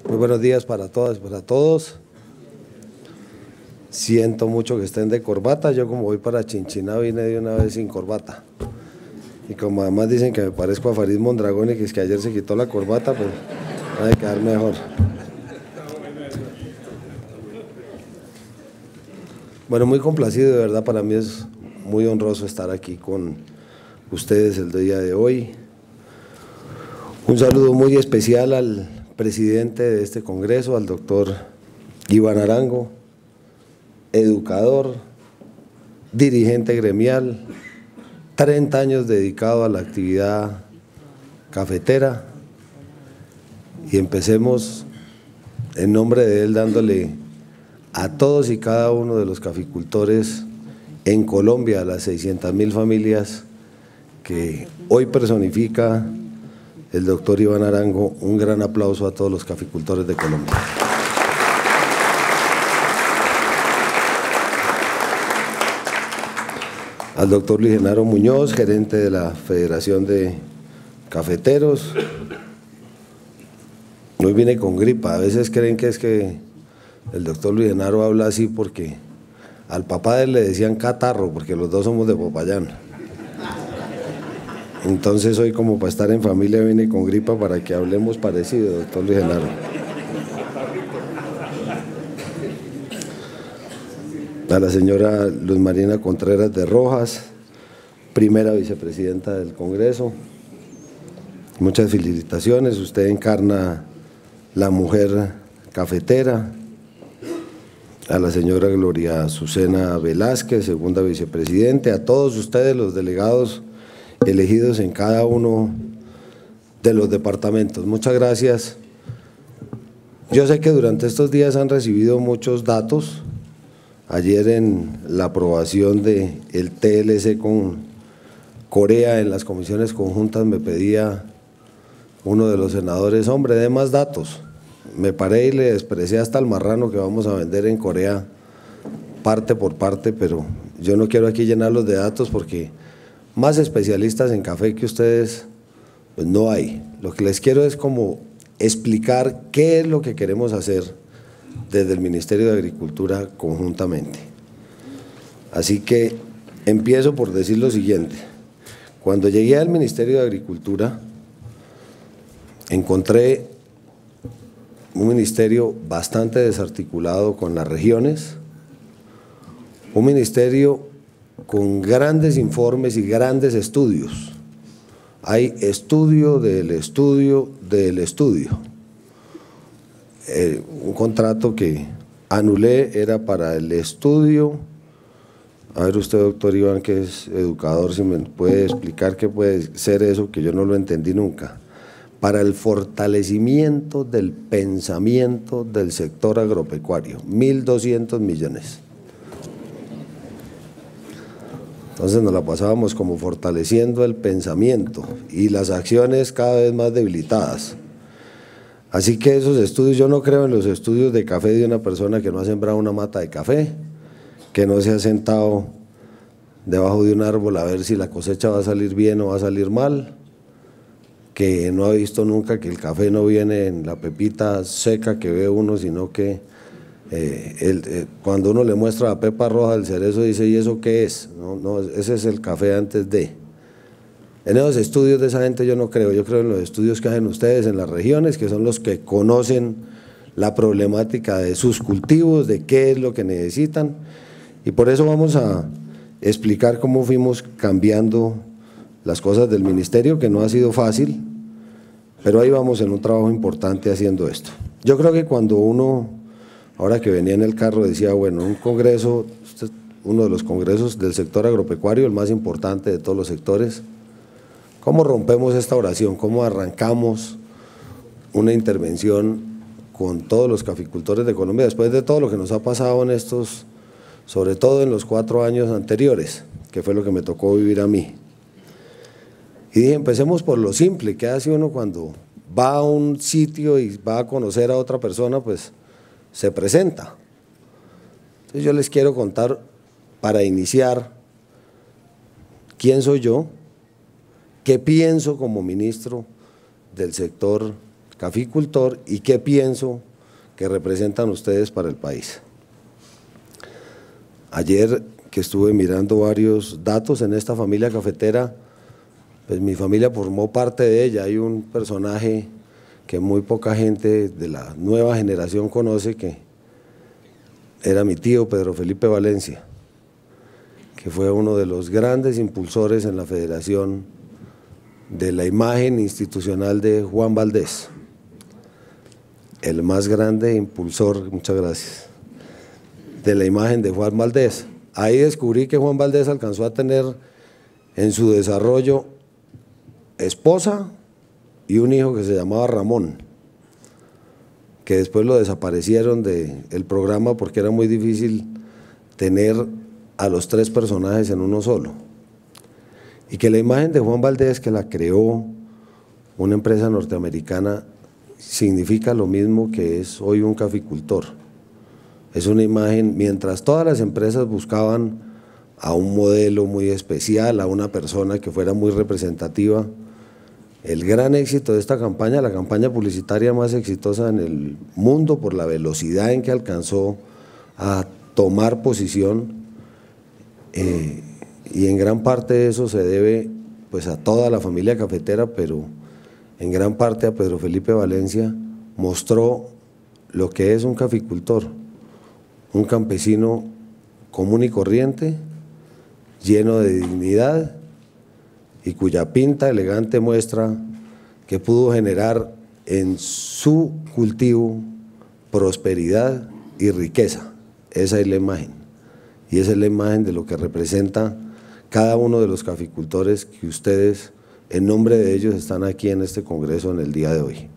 Muy buenos días para todas y para todos. Siento mucho que estén de corbata. Yo, como voy para Chinchiná, vine de una vez sin corbata. Y como además dicen que me parezco a Farid Mondragón y que es que ayer se quitó la corbata, pues ha de quedar mejor. Bueno, muy complacido, de verdad, para mí es muy honroso estar aquí con ustedes el día de hoy. Un saludo muy especial al presidente de este congreso, al doctor Iván Arango, educador, dirigente gremial, 30 años dedicado a la actividad cafetera, y empecemos en nombre de él dándole a todos y cada uno de los caficultores en Colombia, a las 600.000 familias que hoy personifica el doctor Iván Arango, un gran aplauso a todos los caficultores de Colombia. Al doctor Luis Genaro Muñoz, gerente de la Federación de Cafeteros. Hoy vine con gripa, a veces creen que es que el doctor Luis Genaro habla así porque al papá de él le decían catarro, porque los dos somos de Popayán. Entonces hoy, como para estar en familia, vine con gripa para que hablemos parecido, doctor Luis Genaro. A la señora Luz Marina Contreras de Rojas, primera vicepresidenta del Congreso, muchas felicitaciones, usted encarna la mujer cafetera. A la señora Gloria Azucena Velázquez, segunda vicepresidente, a todos ustedes los delegados elegidos en cada uno de los departamentos, muchas gracias. Yo sé que durante estos días han recibido muchos datos. Ayer, en la aprobación del TLC con Corea en las comisiones conjuntas, me pedía uno de los senadores: hombre, dé más datos. Me paré y le expresé hasta el marrano que vamos a vender en Corea parte por parte, pero yo no quiero aquí llenarlos de datos porque más especialistas en café que ustedes pues no hay. Lo que les quiero es como explicar qué es lo que queremos hacer desde el Ministerio de Agricultura conjuntamente. Así que empiezo por decir lo siguiente. Cuando llegué al Ministerio de Agricultura, encontré un ministerio bastante desarticulado con las regiones, un ministerio con grandes informes y grandes estudios. Hay estudio del estudio del estudio. Un contrato que anulé era para el estudio. A ver usted, doctor Iván, que es educador, si me puede explicar qué puede ser eso, que yo no lo entendí nunca. Para el fortalecimiento del pensamiento del sector agropecuario, 1.200 millones. Entonces nos la pasábamos como fortaleciendo el pensamiento y las acciones cada vez más debilitadas. Así que esos estudios, yo no creo en los estudios de café de una persona que no ha sembrado una mata de café, que no se ha sentado debajo de un árbol a ver si la cosecha va a salir bien o va a salir mal, que no ha visto nunca que el café no viene en la pepita seca que ve uno, sino que cuando uno le muestra la pepa roja del cerezo dice: ¿y eso qué es? No, ese es el café antes de. En esos estudios de esa gente yo no creo, yo creo en los estudios que hacen ustedes en las regiones, que son los que conocen la problemática de sus cultivos, de qué es lo que necesitan, y por eso vamos a explicar cómo fuimos cambiando las cosas del ministerio, que no ha sido fácil, pero ahí vamos en un trabajo importante haciendo esto. Yo creo que cuando uno, ahora que venía en el carro, decía, bueno, un congreso, uno de los congresos del sector agropecuario, el más importante de todos los sectores, ¿cómo rompemos esta oración? ¿Cómo arrancamos una intervención con todos los caficultores de Colombia después de todo lo que nos ha pasado en estos, sobre todo en los 4 años anteriores, que fue lo que me tocó vivir a mí? Y dije, empecemos por lo simple. ¿Qué hace uno cuando va a un sitio y va a conocer a otra persona? Pues se presenta. Entonces yo les quiero contar, para iniciar, quién soy yo, qué pienso como ministro del sector caficultor y qué pienso que representan ustedes para el país. Ayer que estuve mirando varios datos en esta familia cafetera, pues mi familia formó parte de ella. Hay un personaje que muy poca gente de la nueva generación conoce, que era mi tío Pedro Felipe Valencia, que fue uno de los grandes impulsores en la federación de la imagen institucional de Juan Valdés, el más grande impulsor, muchas gracias, de la imagen de Juan Valdés. Ahí descubrí que Juan Valdés alcanzó a tener en su desarrollo esposa y un hijo que se llamaba Ramón, que después lo desaparecieron del programa porque era muy difícil tener a los tres personajes en uno solo. Y que la imagen de Juan Valdés, que la creó una empresa norteamericana, significa lo mismo que es hoy un caficultor. Es una imagen, mientras todas las empresas buscaban a un modelo muy especial, a una persona que fuera muy representativa, el gran éxito de esta campaña, la campaña publicitaria más exitosa en el mundo por la velocidad en que alcanzó a tomar posición, y en gran parte de eso se debe pues a toda la familia cafetera, pero en gran parte a Pedro Felipe Valencia. Mostró lo que es un caficultor, un campesino común y corriente, lleno de dignidad, y cuya pinta elegante muestra que pudo generar en su cultivo prosperidad y riqueza. Esa es la imagen, y esa es la imagen de lo que representa cada uno de los caficultores que ustedes, en nombre de ellos, están aquí en este congreso en el día de hoy.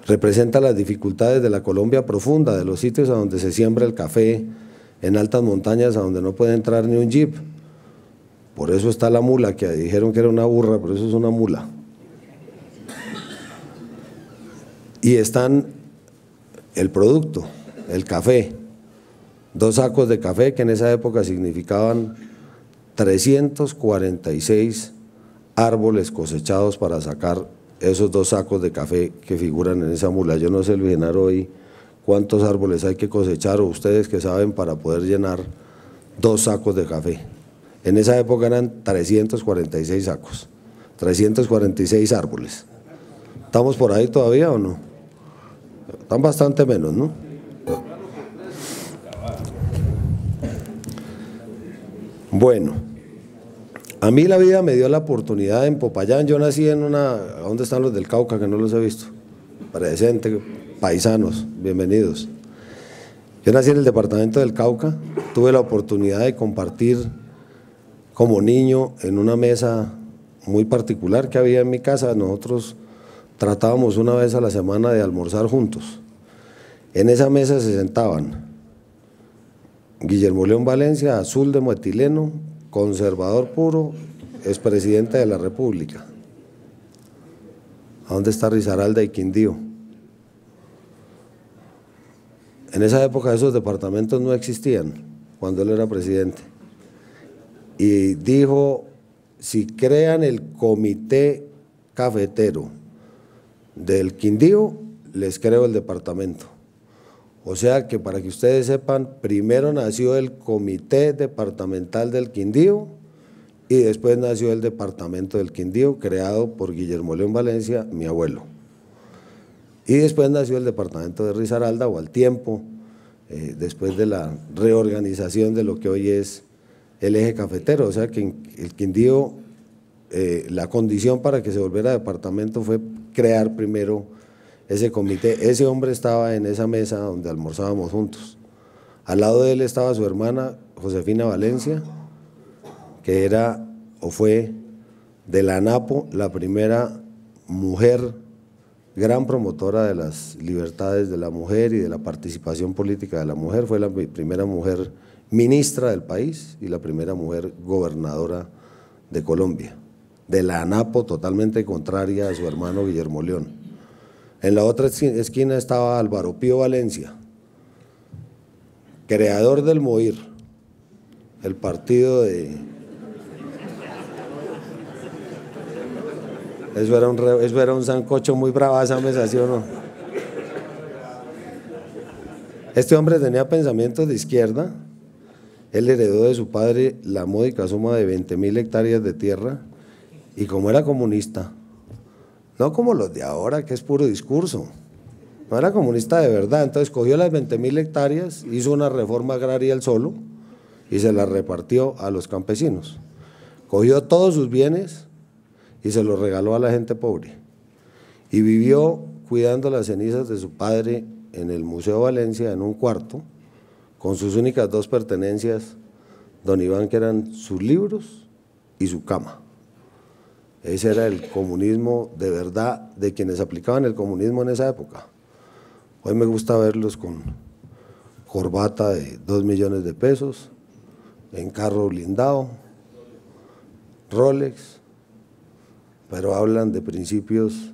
Representa las dificultades de la Colombia profunda, de los sitios a donde se siembra el café, en altas montañas a donde no puede entrar ni un jeep. Por eso está la mula, que dijeron que era una burra, pero eso es una mula. Y están el producto, el café, 2 sacos de café que en esa época significaban 346 árboles cosechados para sacar esos 2 sacos de café que figuran en esa mula. Yo no sé, Luis Genaro, hoy cuántos árboles hay que cosechar, o ustedes que saben, para poder llenar 2 sacos de café. En esa época eran 346 sacos, 346 árboles. ¿Estamos por ahí todavía o no? Están bastante menos, ¿no? Bueno, a mí la vida me dio la oportunidad en Popayán. Yo nací en una… ¿Dónde están los del Cauca que no los he visto? Presente, paisanos, bienvenidos. Yo nací en el departamento del Cauca, tuve la oportunidad de compartir como niño en una mesa muy particular que había en mi casa. Nosotros tratábamos una vez a la semana de almorzar juntos. En esa mesa se sentaban Guillermo León Valencia, azul de moetileno, conservador puro, expresidente de la República. ¿A dónde está Risaralda y Quindío? En esa época esos departamentos no existían, cuando él era presidente. Y dijo, si crean el comité cafetero del Quindío, les creo el departamento. O sea que, para que ustedes sepan, primero nació el comité departamental del Quindío y después nació el departamento del Quindío, creado por Guillermo León Valencia, mi abuelo. Y después nació el departamento de Risaralda, o al tiempo, después de la reorganización de lo que hoy es el eje cafetero. O sea que el Quindío, la condición para que se volviera departamento fue crear primero ese comité. Ese hombre estaba en esa mesa donde almorzábamos juntos. Al lado de él estaba su hermana Josefina Valencia, que era o fue de la ANAPO la primera mujer gran promotora de las libertades de la mujer y de la participación política de la mujer. Fue la primera mujer ministra del país y la primera mujer gobernadora de Colombia, de la ANAPO, totalmente contraria a su hermano Guillermo León. En la otra esquina estaba Álvaro Pío Valencia, creador del MOIR, el partido Eso era un sancocho muy bravaza, ¿sí o no? Este hombre tenía pensamientos de izquierda. Él heredó de su padre la módica suma de 20.000 hectáreas de tierra y como era comunista, no como los de ahora que es puro discurso, no era comunista de verdad, entonces cogió las 20.000 hectáreas, hizo una reforma agraria él solo y se la repartió a los campesinos. Cogió todos sus bienes y se los regaló a la gente pobre y vivió cuidando las cenizas de su padre en el Museo Valencia en un cuarto con sus únicas dos pertenencias, don Iván, que eran sus libros y su cama. Ese era el comunismo de verdad de quienes aplicaban el comunismo en esa época. Hoy me gusta verlos con corbata de 2 millones de pesos, en carro blindado, Rolex, pero hablan de principios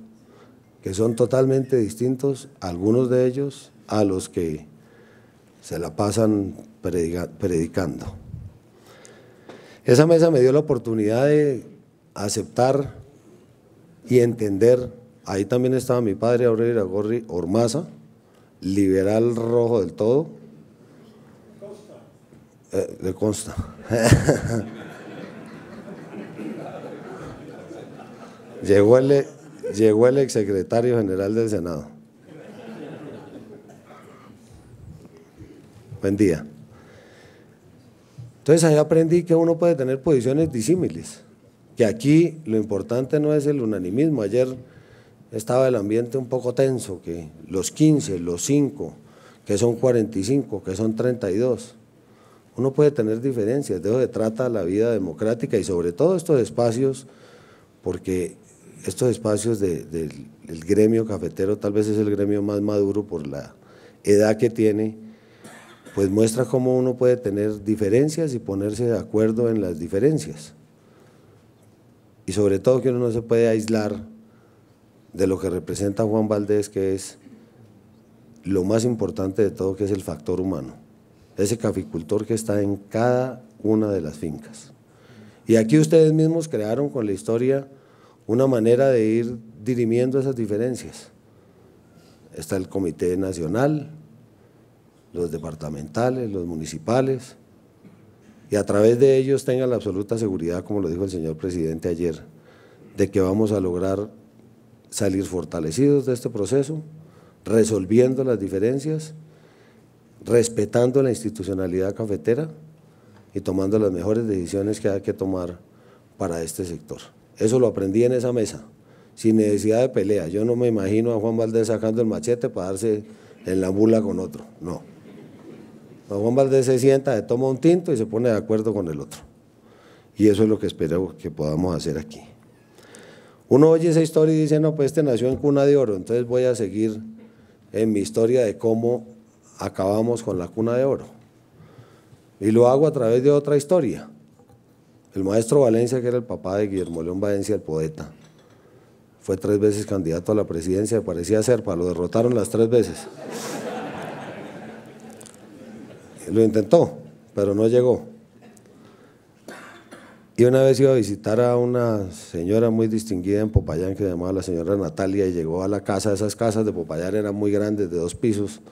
que son totalmente distintos, algunos de ellos, a los que se la pasan predicando. Esa mesa me dio la oportunidad de aceptar y entender, ahí también estaba mi padre Aurelio Iragorri Ormaza, liberal rojo del todo, le consta. Llegó el exsecretario general del Senado. Buen día. Entonces ahí aprendí que uno puede tener posiciones disímiles, que aquí lo importante no es el unanimismo. Ayer estaba el ambiente un poco tenso, que los 15, los 5, que son 45, que son 32. Uno puede tener diferencias, de eso se trata la vida democrática y sobre todo estos espacios, porque estos espacios del gremio cafetero tal vez es el gremio más maduro por la edad que tiene, pues muestra cómo uno puede tener diferencias y ponerse de acuerdo en las diferencias. Y sobre todo que uno no se puede aislar de lo que representa Juan Valdés, que es lo más importante de todo, que es el factor humano, ese caficultor que está en cada una de las fincas. Y aquí ustedes mismos crearon con la historia una manera de ir dirimiendo esas diferencias. Está el Comité Nacional, los departamentales, los municipales, y a través de ellos tengan la absoluta seguridad, como lo dijo el señor presidente ayer, de que vamos a lograr salir fortalecidos de este proceso, resolviendo las diferencias, respetando la institucionalidad cafetera y tomando las mejores decisiones que hay que tomar para este sector. Eso lo aprendí en esa mesa, sin necesidad de pelea. Yo no me imagino a Juan Valdés sacando el machete para darse en la mula con otro, no. Juan Valdés se sienta, se toma un tinto y se pone de acuerdo con el otro. Y eso es lo que espero que podamos hacer aquí. Uno oye esa historia y dice, no, pues este nació en cuna de oro, entonces voy a seguir en mi historia de cómo acabamos con la cuna de oro. Y lo hago a través de otra historia. El maestro Valencia, que era el papá de Guillermo León Valencia, el poeta, fue 3 veces candidato a la presidencia, parecía Serpa, lo derrotaron las 3 veces. Lo intentó, pero no llegó. Y una vez iba a visitar a una señora muy distinguida en Popayán, que se llamaba la señora Natalia, y llegó a la casa. Esas casas de Popayán eran muy grandes, de 2 pisos,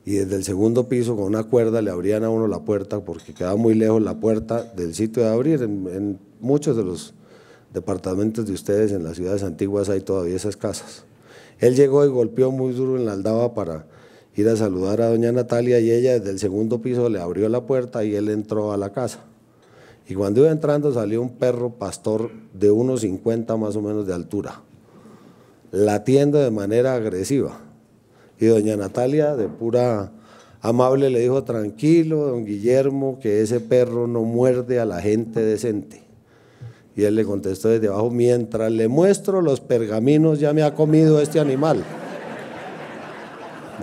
y desde el segundo piso con una cuerda le abrían a uno la puerta, porque quedaba muy lejos la puerta del sitio de abrir. En muchos de los departamentos de ustedes, en las ciudades antiguas, hay todavía esas casas. Él llegó y golpeó muy duro en la aldaba para ir a saludar a doña Natalia, y ella desde el segundo piso le abrió la puerta y él entró a la casa. Y cuando iba entrando salió un perro pastor de unos 50 más o menos de altura, latiendo de manera agresiva. Y doña Natalia, de pura amable, le dijo, tranquilo, don Guillermo, que ese perro no muerde a la gente decente. Y él le contestó desde abajo, mientras le muestro los pergaminos ya me ha comido este animal.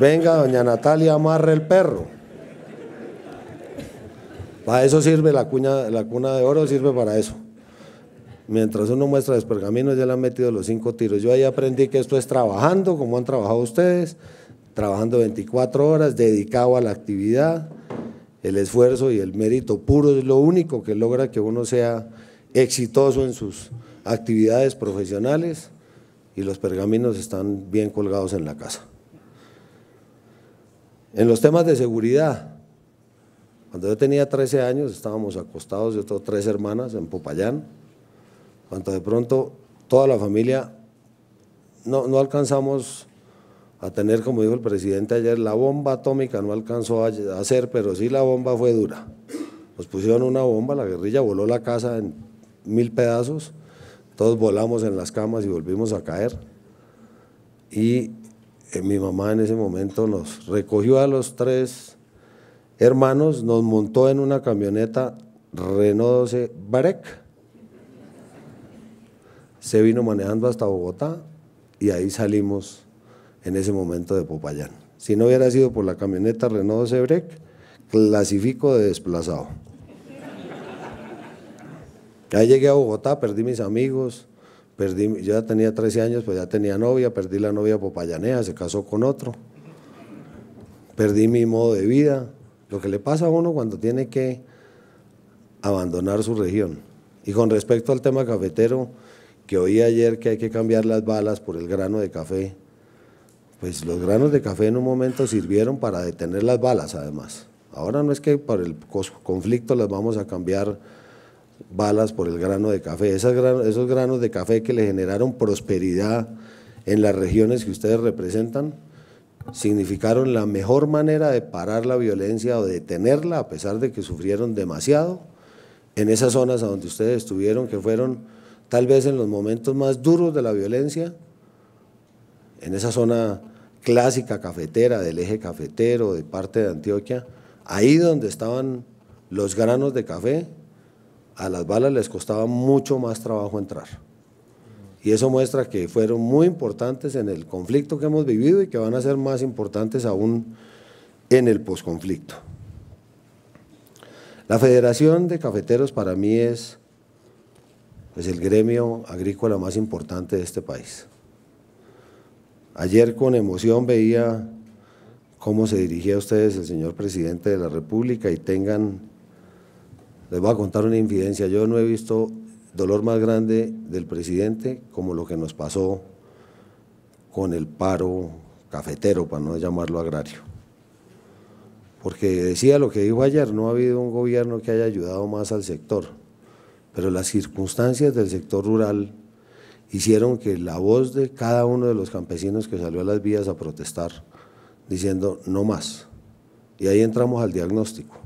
Venga, doña Natalia, amarre el perro. Para eso sirve la cuna de oro, sirve para eso. Mientras uno muestra los pergaminos, ya le han metido los 5 tiros. Yo ahí aprendí que esto es trabajando, como han trabajado ustedes, trabajando 24 horas, dedicado a la actividad. El esfuerzo y el mérito puro es lo único que logra que uno sea exitoso en sus actividades profesionales y los pergaminos están bien colgados en la casa. En los temas de seguridad, cuando yo tenía 13 años estábamos acostados, yo tengo 3 hermanas en Popayán, cuando de pronto toda la familia no alcanzamos a tener, como dijo el presidente ayer, la bomba atómica no alcanzó a hacer, pero sí la bomba fue dura. Nos pusieron una bomba, la guerrilla voló la casa en 1000 pedazos, todos volamos en las camas y volvimos a caer. Y mi mamá en ese momento nos recogió a los 3 hermanos, nos montó en una camioneta Renault 12 Break, se vino manejando hasta Bogotá y ahí salimos en ese momento de Popayán. Si no hubiera sido por la camioneta Renault 12 Break, clasifico de desplazado. Ahí llegué a Bogotá, perdí mis amigos, yo ya tenía 13 años, pues ya tenía novia, perdí la novia popayanea, se casó con otro, perdí mi modo de vida, lo que le pasa a uno cuando tiene que abandonar su región. Y con respecto al tema cafetero, que oí ayer que hay que cambiar las balas por el grano de café, pues los granos de café en un momento sirvieron para detener las balas además. Ahora no es que por el conflicto las vamos a cambiar balas por el grano de café. Esos granos de café que le generaron prosperidad en las regiones que ustedes representan, significaron la mejor manera de parar la violencia o de detenerla, a pesar de que sufrieron demasiado en esas zonas a donde ustedes estuvieron, que fueron tal vez en los momentos más duros de la violencia, en esa zona clásica cafetera, del eje cafetero, de parte de Antioquia, ahí donde estaban los granos de café, a las balas les costaba mucho más trabajo entrar. Y eso muestra que fueron muy importantes en el conflicto que hemos vivido y que van a ser más importantes aún en el posconflicto. La Federación de Cafeteros para mí es pues, el gremio agrícola más importante de este país. Ayer con emoción veía cómo se dirigía a ustedes el señor presidente de la República y les voy a contar una infidencia, yo no he visto dolor más grande del presidente como lo que nos pasó con el paro cafetero, para no llamarlo agrario. Porque decía lo que dijo ayer, no ha habido un gobierno que haya ayudado más al sector, pero las circunstancias del sector rural hicieron que la voz de cada uno de los campesinos que salió a las vías a protestar, diciendo no más. Y ahí entramos al diagnóstico.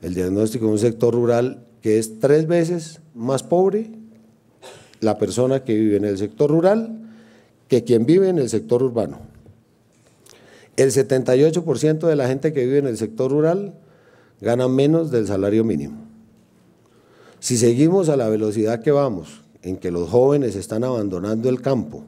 El diagnóstico de un sector rural que es 3 veces más pobre la persona que vive en el sector rural que quien vive en el sector urbano. El 78% de la gente que vive en el sector rural gana menos del salario mínimo. Si seguimos a la velocidad que vamos, en que los jóvenes están abandonando el campo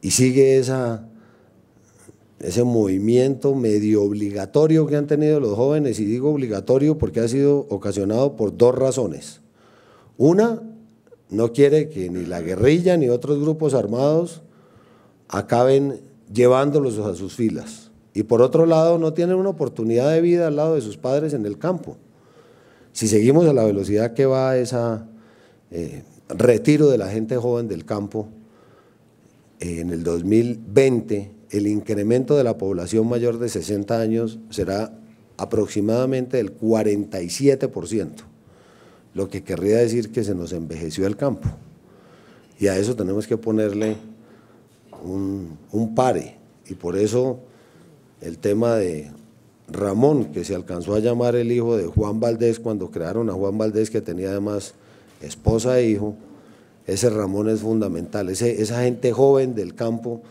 y sigue ese movimiento medio obligatorio que han tenido los jóvenes, y digo obligatorio porque ha sido ocasionado por 2 razones. Una, no quiere que ni la guerrilla ni otros grupos armados acaben llevándolos a sus filas. Y por otro lado, no tienen una oportunidad de vida al lado de sus padres en el campo. Si seguimos a la velocidad que va ese retiro de la gente joven del campo, en el 2020 el incremento de la población mayor de 60 años será aproximadamente del 47%, lo que querría decir que se nos envejeció el campo. Y a eso tenemos que ponerle un pare, y por eso el tema de Ramón, que se alcanzó a llamar el hijo de Juan Valdés cuando crearon a Juan Valdés, que tenía además esposa e hijo, ese Ramón es fundamental, esa gente joven del campo,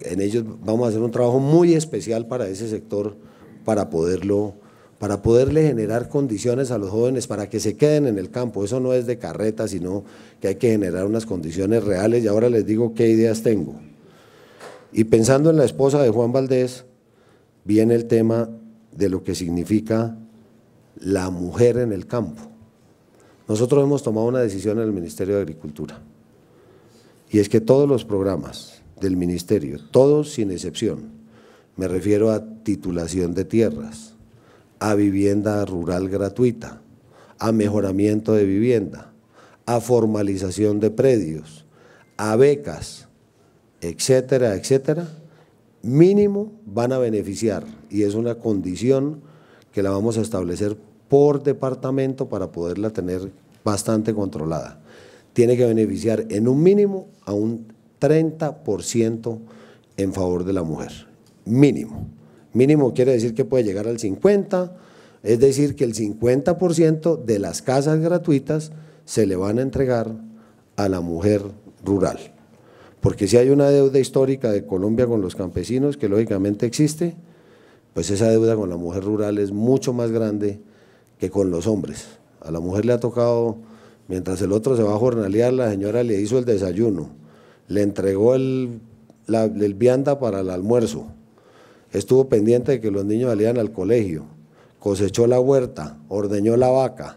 en ellos vamos a hacer un trabajo muy especial para ese sector, para poderle generar condiciones a los jóvenes para que se queden en el campo. Eso no es de carreta, sino que hay que generar unas condiciones reales, y ahora les digo qué ideas tengo. Y pensando en la esposa de Juan Valdés, viene el tema de lo que significa la mujer en el campo. Nosotros hemos tomado una decisión en el Ministerio de Agricultura, y es que todos los programas del Ministerio, todos sin excepción, me refiero a titulación de tierras, a vivienda rural gratuita, a mejoramiento de vivienda, a formalización de predios, a becas, etcétera, etcétera, mínimo van a beneficiar, y es una condición que la vamos a establecer por departamento para poderla tener bastante controlada. Tiene que beneficiar en un mínimo a un 30% en favor de la mujer, mínimo. Mínimo quiere decir que puede llegar al 50%, es decir, que el 50% de las casas gratuitas se le van a entregar a la mujer rural. Porque si hay una deuda histórica de Colombia con los campesinos, que lógicamente existe, pues esa deuda con la mujer rural es mucho más grande que con los hombres. A la mujer le ha tocado, mientras el otro se va a jornalear, la señora le hizo el desayuno, le entregó el vianda para el almuerzo, estuvo pendiente de que los niños salieran al colegio, cosechó la huerta, ordeñó la vaca,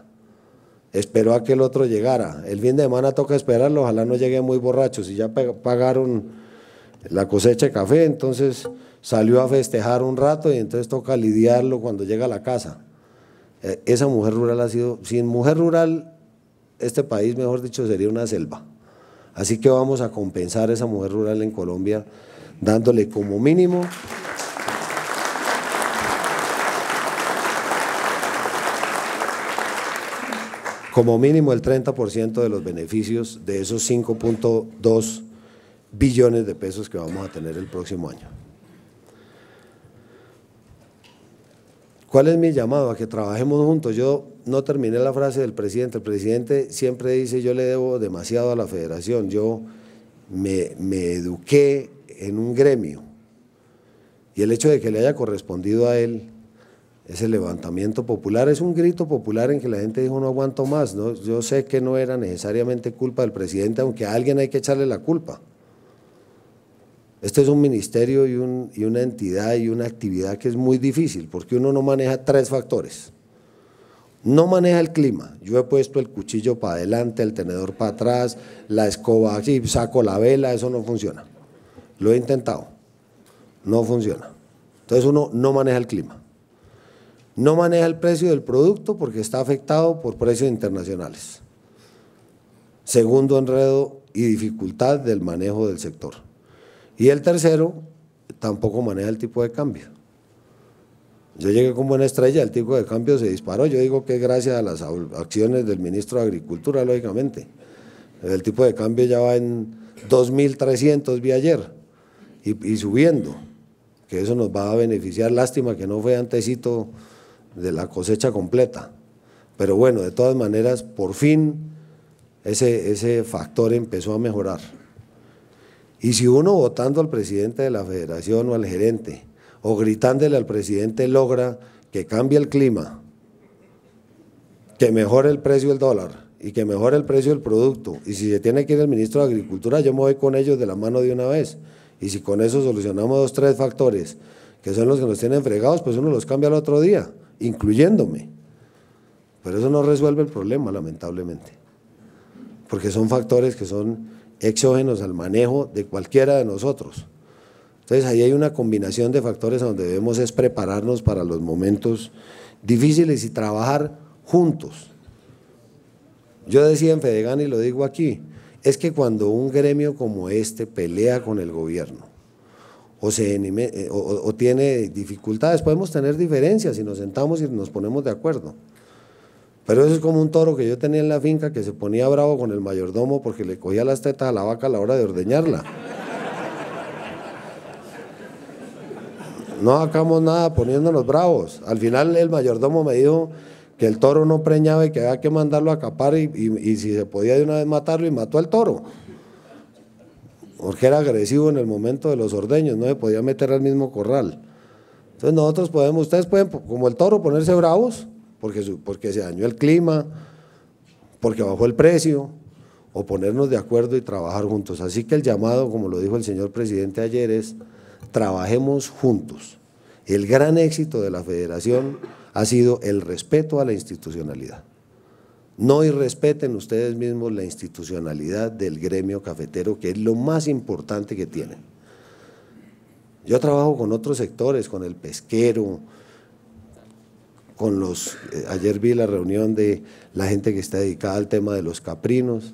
esperó a que el otro llegara. El fin de semana toca esperarlo, ojalá no lleguen muy borrachos, y ya pagaron la cosecha de café, entonces salió a festejar un rato y entonces toca lidiarlo cuando llega a la casa. Esa mujer rural ha sido, sin mujer rural, este país, mejor dicho, sería una selva. Así que vamos a compensar a esa mujer rural en Colombia, dándole como mínimo el 30% de los beneficios de esos 5.2 billones de pesos que vamos a tener el próximo año. ¿Cuál es mi llamado? A que trabajemos juntos. Yo no terminé la frase del presidente. El presidente siempre dice: yo le debo demasiado a la federación. Yo me eduqué en un gremio, y el hecho de que le haya correspondido a él ese levantamiento popular es un grito popular en que la gente dijo: no aguanto más, ¿no? Yo sé que no era necesariamente culpa del presidente, aunque a alguien hay que echarle la culpa. Este es un ministerio y una entidad y una actividad que es muy difícil, porque uno no maneja tres factores. No maneja el clima. Yo he puesto el cuchillo para adelante, el tenedor para atrás, la escoba aquí, saco la vela, eso no funciona. Lo he intentado, no funciona. Entonces uno no maneja el clima. No maneja el precio del producto porque está afectado por precios internacionales. Segundo enredo y dificultad del manejo del sector. Y el tercero, tampoco maneja el tipo de cambio. Yo llegué con buena estrella, el tipo de cambio se disparó. Yo digo que es gracias a las acciones del ministro de Agricultura, lógicamente. El tipo de cambio ya va en 2.300, vi ayer, y subiendo, que eso nos va a beneficiar. Lástima que no fue antesito de la cosecha completa, pero bueno, de todas maneras, por fin ese factor empezó a mejorar. Y si uno, votando al presidente de la federación o al gerente, o gritándole al presidente, logra que cambie el clima, que mejore el precio del dólar y que mejore el precio del producto, y si se tiene que ir el ministro de Agricultura, yo me voy con ellos de la mano de una vez, y si con eso solucionamos 2 o 3 factores, que son los que nos tienen fregados, pues uno los cambia al otro día, incluyéndome. Pero eso no resuelve el problema, lamentablemente, porque son factores que son exógenos al manejo de cualquiera de nosotros. Entonces ahí hay una combinación de factores donde debemos es prepararnos para los momentos difíciles y trabajar juntos. Yo decía en Fedegan, y lo digo aquí, es que cuando un gremio como este pelea con el gobierno o tiene dificultades, podemos tener diferencias y nos sentamos y nos ponemos de acuerdo. Pero eso es como un toro que yo tenía en la finca que se ponía bravo con el mayordomo porque le cogía las tetas a la vaca a la hora de ordeñarla. No sacamos nada poniéndonos bravos. Al final el mayordomo me dijo que el toro no preñaba y que había que mandarlo a capar y si se podía de una vez matarlo, y mató al toro. Porque era agresivo en el momento de los ordeños, no se podía meter al mismo corral. Entonces nosotros ustedes pueden, como el toro, ponerse bravos porque se dañó el clima, porque bajó el precio, o ponernos de acuerdo y trabajar juntos. Así que el llamado, como lo dijo el señor presidente ayer, es: trabajemos juntos. El gran éxito de la federación ha sido el respeto a la institucionalidad. No irrespeten ustedes mismos la institucionalidad del gremio cafetero, que es lo más importante que tienen. Yo trabajo con otros sectores, con el pesquero, ayer vi la reunión de la gente que está dedicada al tema de los caprinos.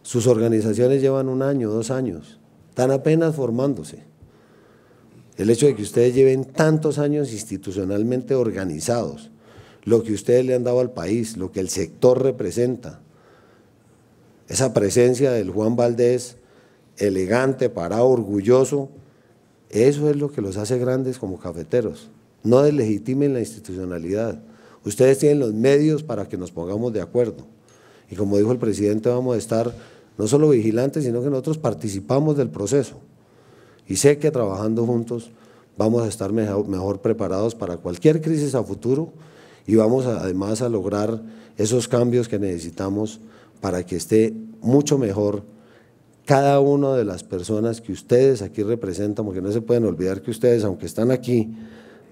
Sus organizaciones llevan 1 año, 2 años, están apenas formándose. El hecho de que ustedes lleven tantos años institucionalmente organizados, lo que ustedes le han dado al país, lo que el sector representa, esa presencia del Juan Valdés, elegante, parado, orgulloso, eso es lo que los hace grandes como cafeteros. No deslegitimen la institucionalidad. Ustedes tienen los medios para que nos pongamos de acuerdo. Y como dijo el presidente, vamos a estar no solo vigilantes, sino que nosotros participamos del proceso. Y sé que trabajando juntos vamos a estar mejor preparados para cualquier crisis a futuro y vamos además a lograr esos cambios que necesitamos para que esté mucho mejor cada una de las personas que ustedes aquí representan, porque no se pueden olvidar que ustedes, aunque están aquí,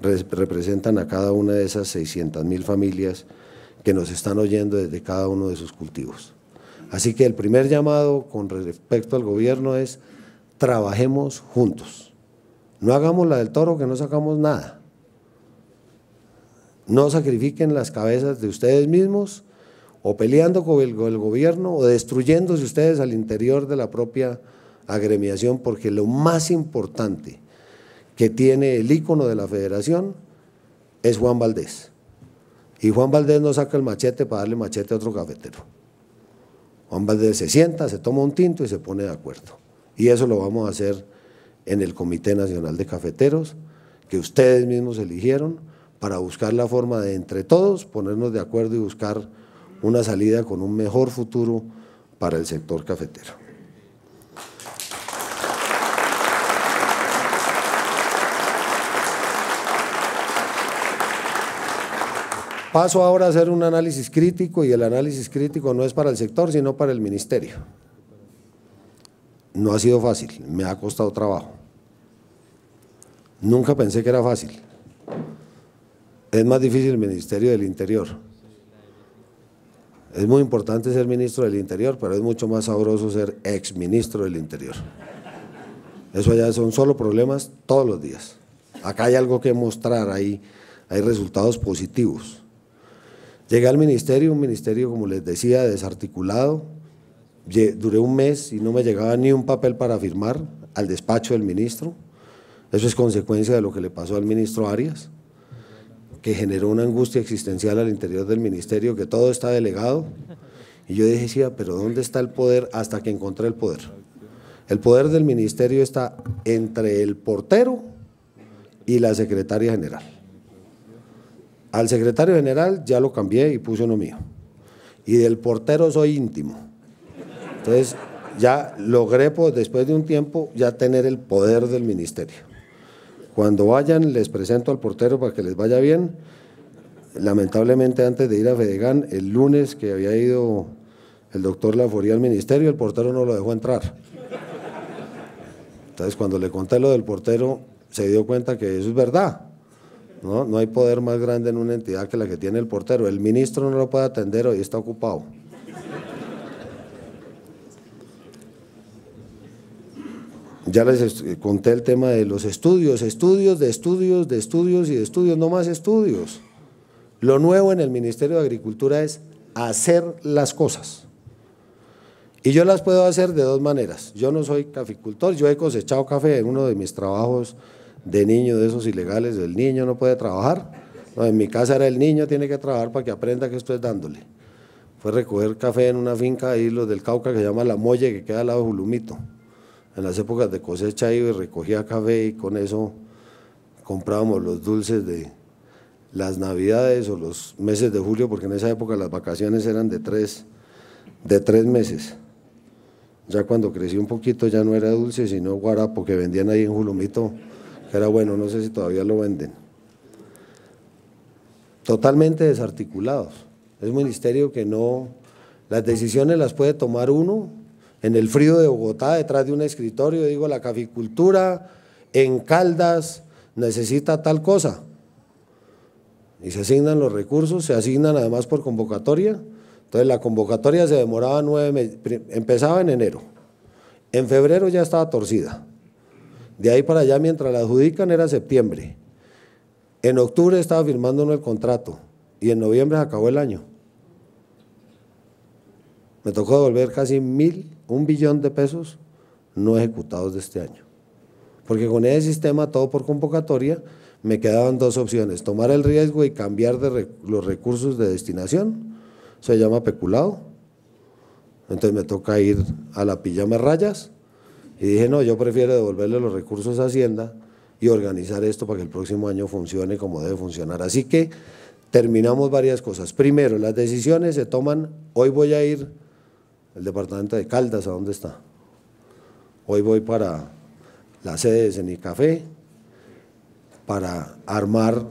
representan a cada una de esas 600.000 familias que nos están oyendo desde cada uno de sus cultivos. Así que el primer llamado con respecto al gobierno es: trabajemos juntos. No hagamos la del toro que no sacamos nada. No sacrifiquen las cabezas de ustedes mismos o peleando con el gobierno o destruyéndose ustedes al interior de la propia agremiación, porque lo más importante que tiene el ícono de la federación es Juan Valdés. Y Juan Valdés no saca el machete para darle machete a otro cafetero. Juan Valdés se sienta, se toma un tinto y se pone de acuerdo. Y eso lo vamos a hacer en el Comité Nacional de Cafeteros, que ustedes mismos eligieron, para buscar la forma de entre todos ponernos de acuerdo y buscar una salida con un mejor futuro para el sector cafetero. Paso ahora a hacer un análisis crítico, y el análisis crítico no es para el sector, sino para el ministerio. No ha sido fácil, me ha costado trabajo. Nunca pensé que era fácil. Es más difícil el Ministerio del Interior. Es muy importante ser ministro del Interior, pero es mucho más sabroso ser exministro del Interior. Eso ya son solo problemas todos los días. Acá hay algo que mostrar, hay resultados positivos. Llegué al ministerio, un ministerio, como les decía, desarticulado. Duré 1 mes y no me llegaba ni un papel para firmar al despacho del ministro. Eso es consecuencia de lo que le pasó al ministro Arias, que generó una angustia existencial al interior del ministerio, que todo está delegado. Y yo decía, pero ¿dónde está el poder? Hasta que encontré el poder. El poder del ministerio está entre el portero y la secretaria general. Al secretario general ya lo cambié y puse uno mío. Y del portero soy íntimo. Entonces ya logré, pues, después de un tiempo, ya tener el poder del ministerio. Cuando vayan, les presento al portero para que les vaya bien. Lamentablemente, antes de ir a Fedegan, el lunes que había ido el doctor Laforía al ministerio, el portero no lo dejó entrar. Entonces, cuando le conté lo del portero, se dio cuenta que eso es verdad. No hay poder más grande en una entidad que la que tiene el portero. El ministro no lo puede atender, hoy está ocupado. Ya les conté el tema de los estudios, no más estudios. Lo nuevo en el Ministerio de Agricultura es hacer las cosas. Y yo las puedo hacer de 2 maneras. Yo no soy caficultor, yo he cosechado café en uno de mis trabajos de niño, de esos ilegales, el niño no puede trabajar. No, en mi casa era el niño tiene que trabajar para que aprenda que esto es dándole. Fue recoger café en una finca ahí, los del Cauca, que se llama La Molle, que queda al lado de Julumito. En las épocas de cosecha iba y recogía café y con eso comprábamos los dulces de las Navidades o los meses de julio, porque en esa época las vacaciones eran de 3 meses. Ya cuando crecí un poquito ya no era dulce, sino guarapo, que vendían ahí en Julumito, que era bueno, no sé si todavía lo venden. Totalmente desarticulados. Es un ministerio que no, las decisiones las puede tomar uno en el frío de Bogotá, detrás de un escritorio. Digo, la caficultura en Caldas necesita tal cosa. Y se asignan los recursos, se asignan además por convocatoria. Entonces la convocatoria se demoraba 9 meses, empezaba en enero. En febrero ya estaba torcida. De ahí para allá, mientras la adjudican, era septiembre. En octubre estaba firmando uno el contrato y en noviembre se acabó el año. Me tocó devolver casi 1 billón de pesos no ejecutados de este año. Porque con ese sistema, todo por convocatoria, me quedaban 2 opciones: tomar el riesgo y cambiar los recursos de destinación, se llama peculado. Entonces me toca ir a la pijama rayas y dije, no, yo prefiero devolverle los recursos a Hacienda y organizar esto para que el próximo año funcione como debe funcionar. Así que terminamos varias cosas. Primero, las decisiones se toman. Hoy voy a ir al departamento de Caldas, ¿a dónde está? Hoy voy para la sede de Cenicafé para armar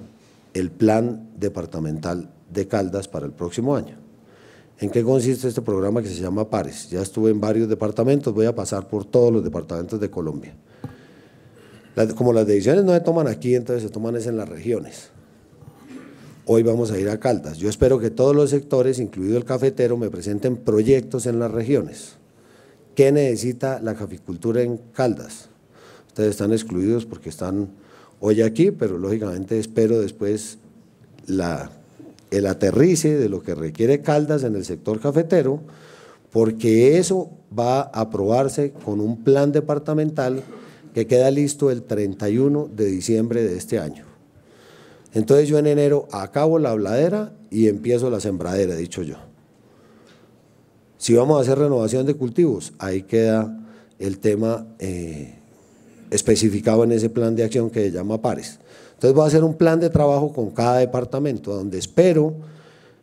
el plan departamental de Caldas para el próximo año. ¿En qué consiste este programa que se llama PARES? Ya estuve en varios departamentos, voy a pasar por todos los departamentos de Colombia. Como las decisiones no se toman aquí, entonces se toman es en las regiones. Hoy vamos a ir a Caldas. Yo espero que todos los sectores, incluido el cafetero, me presenten proyectos en las regiones. ¿Qué necesita la caficultura en Caldas? Ustedes están excluidos porque están hoy aquí, pero lógicamente espero después el aterrice de lo que requiere Caldas en el sector cafetero, porque eso va a aprobarse con un plan departamental que queda listo el 31 de diciembre de este año. Entonces yo en enero acabo la habladera y empiezo la sembradera, dicho yo. Si vamos a hacer renovación de cultivos, ahí queda el tema especificado en ese plan de acción que se llama PARES. Entonces voy a hacer un plan de trabajo con cada departamento, donde espero,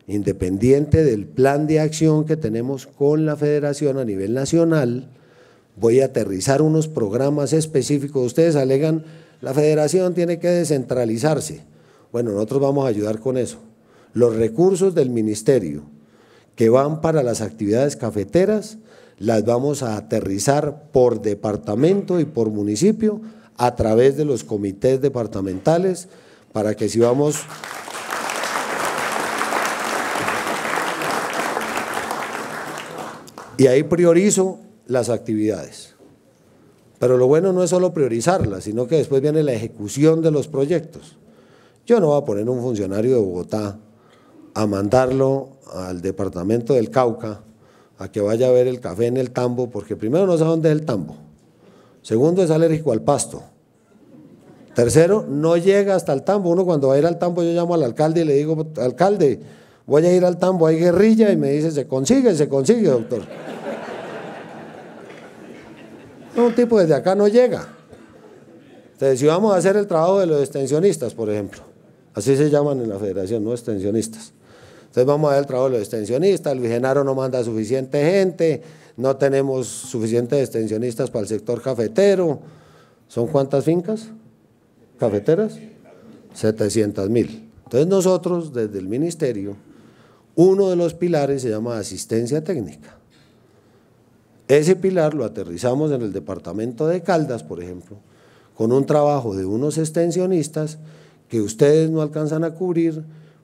independiente del plan de acción que tenemos con la federación a nivel nacional, voy a aterrizar unos programas específicos. Ustedes alegan, la federación tiene que descentralizarse. Bueno, nosotros vamos a ayudar con eso. Los recursos del ministerio que van para las actividades cafeteras, las vamos a aterrizar por departamento y por municipio a través de los comités departamentales, para que si vamos… Y ahí priorizo las actividades. Pero lo bueno no es solo priorizarlas, sino que después viene la ejecución de los proyectos. Yo no voy a poner un funcionario de Bogotá a mandarlo al departamento del Cauca a que vaya a ver el café en el tambo, porque primero no sabe dónde es el tambo, segundo es alérgico al pasto, tercero no llega hasta el tambo. Uno cuando va a ir al tambo, yo llamo al alcalde y le digo, alcalde, voy a ir al tambo, hay guerrilla, y me dice, se consigue, doctor. No, un tipo desde acá no llega. Entonces, si vamos a hacer el trabajo de los extensionistas, por ejemplo, así se llaman en la federación, no extensionistas. Entonces vamos a ver el trabajo de los extensionistas. Luis Genaro no manda suficiente gente, no tenemos suficientes extensionistas para el sector cafetero. ¿Son cuántas fincas cafeteras? 700.000. Entonces nosotros desde el ministerio, uno de los pilares se llama asistencia técnica. Ese pilar lo aterrizamos en el departamento de Caldas, por ejemplo, con un trabajo de unos extensionistas que ustedes no alcanzan a cubrir,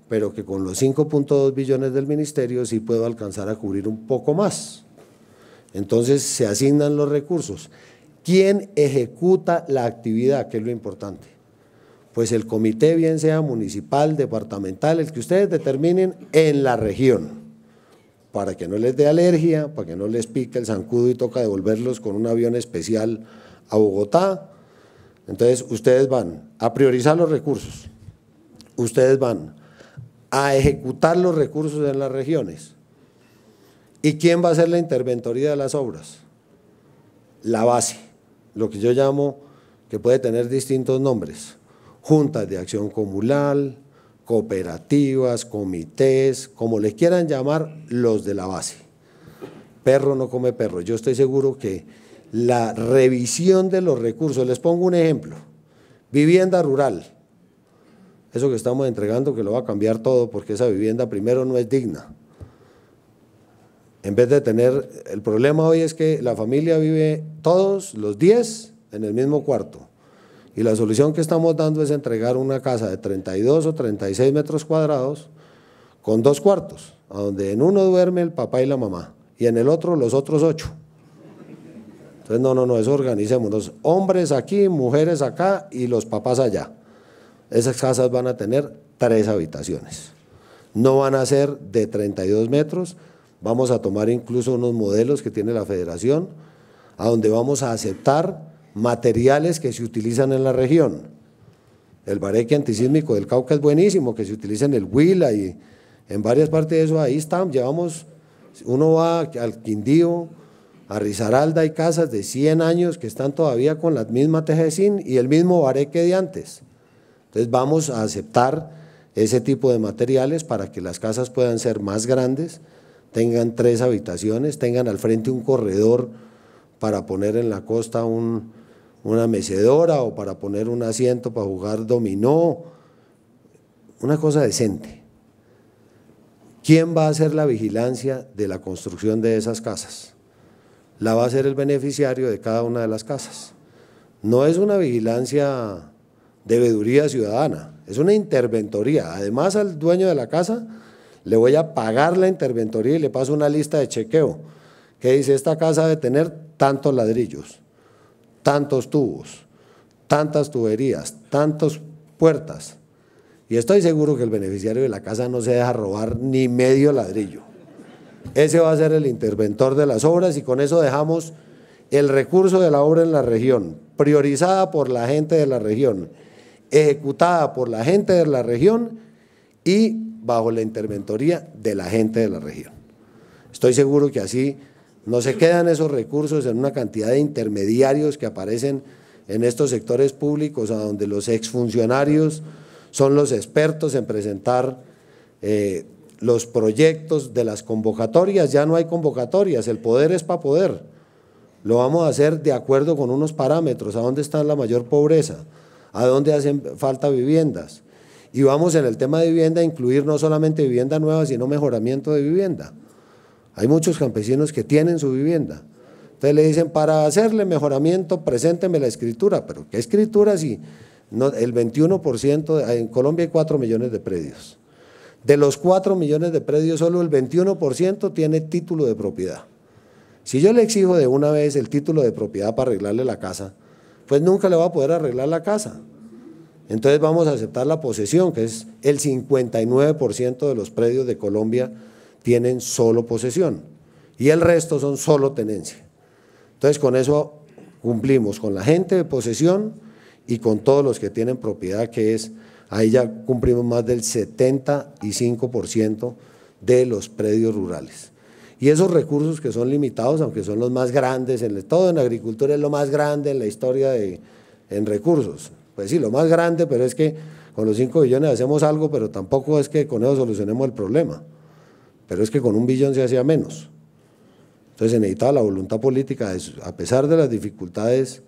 pero que con los 5.2 billones del ministerio sí puedo alcanzar a cubrir un poco más. Entonces se asignan los recursos. ¿Quién ejecuta la actividad? ¿Qué es lo importante? Pues el comité, bien sea municipal, departamental, el que ustedes determinen en la región, para que no les dé alergia, para que no les pique el zancudo y toca devolverlos con un avión especial a Bogotá. Entonces ustedes van a priorizar los recursos, ustedes van a ejecutar los recursos en las regiones. ¿Y quién va a hacer la interventoría de las obras? La base, lo que yo llamo, que puede tener distintos nombres: juntas de acción comunal, cooperativas, comités, como les quieran llamar, los de la base. Perro no come perro. Yo estoy seguro que la revisión de los recursos, les pongo un ejemplo: vivienda rural, eso que estamos entregando, que lo va a cambiar todo, porque esa vivienda primero no es digna. En vez de tener, el problema hoy es que la familia vive todos los 10 en el mismo cuarto, y la solución que estamos dando es entregar una casa de 32 o 36 metros cuadrados con 2 cuartos, a donde en uno duerme el papá y la mamá, y en el otro los otros 8. Entonces no, eso organicémonos, hombres aquí, mujeres acá y los papás allá. esas casas van a tener 3 habitaciones. No van a ser de 32 metros, vamos a tomar incluso unos modelos que tiene la Federación, a donde vamos a aceptar materiales que se utilizan en la región. El bareque antisísmico del Cauca es buenísimo, que se utiliza en el Huila y en varias partes de eso, ahí están, uno va al Quindío, a Risaralda, hay casas de 100 años que están todavía con la misma teja de zinc y el mismo bareque de antes. Entonces vamos a aceptar ese tipo de materiales para que las casas puedan ser más grandes, tengan 3 habitaciones, tengan al frente un corredor para poner en la costa una mecedora o para poner un asiento para jugar dominó, una cosa decente. ¿Quién va a hacer la vigilancia de la construcción de esas casas? La va a hacer el beneficiario de cada una de las casas. No es una vigilancia de veeduría ciudadana, es una interventoría. Además, al dueño de la casa le voy a pagar la interventoría y le paso una lista de chequeo que dice: esta casa debe tener tantos ladrillos, tantos tubos, tantas tuberías, tantas puertas. Y estoy seguro que el beneficiario de la casa no se deja robar ni medio ladrillo. Ese va a ser el interventor de las obras y con eso dejamos el recurso de la obra en la región, priorizada por la gente de la región, ejecutada por la gente de la región y bajo la interventoría de la gente de la región. Estoy seguro que así no se quedan esos recursos en una cantidad de intermediarios que aparecen en estos sectores públicos, a donde los exfuncionarios son los expertos en presentar los proyectos de las convocatorias. Ya no hay convocatorias, el poder es para poder. Lo vamos a hacer de acuerdo con unos parámetros: a dónde está la mayor pobreza, a dónde hacen falta viviendas. Y vamos en el tema de vivienda a incluir no solamente vivienda nueva, sino mejoramiento de vivienda. Hay muchos campesinos que tienen su vivienda. Entonces le dicen: para hacerle mejoramiento, presénteme la escritura. ¿Pero qué escritura si no, el 21%, en Colombia hay 4 millones de predios? De los 4 millones de predios, solo el 21% tiene título de propiedad. Si yo le exijo de una vez el título de propiedad para arreglarle la casa, pues nunca le va a poder arreglar la casa. Entonces vamos a aceptar la posesión, que es el 59% de los predios de Colombia tienen solo posesión y el resto son solo tenencia. Entonces con eso cumplimos con la gente de posesión y con todos los que tienen propiedad, que es, ahí ya cumplimos más del 75% de los predios rurales. Y esos recursos que son limitados, aunque son los más grandes, todo en agricultura es lo más grande en la historia en recursos. Pues sí, lo más grande, pero es que con los 5 billones hacemos algo, pero tampoco es que con eso solucionemos el problema. Pero es que con 1 billón se hacía menos. Entonces se necesitaba la voluntad política, a pesar de las dificultades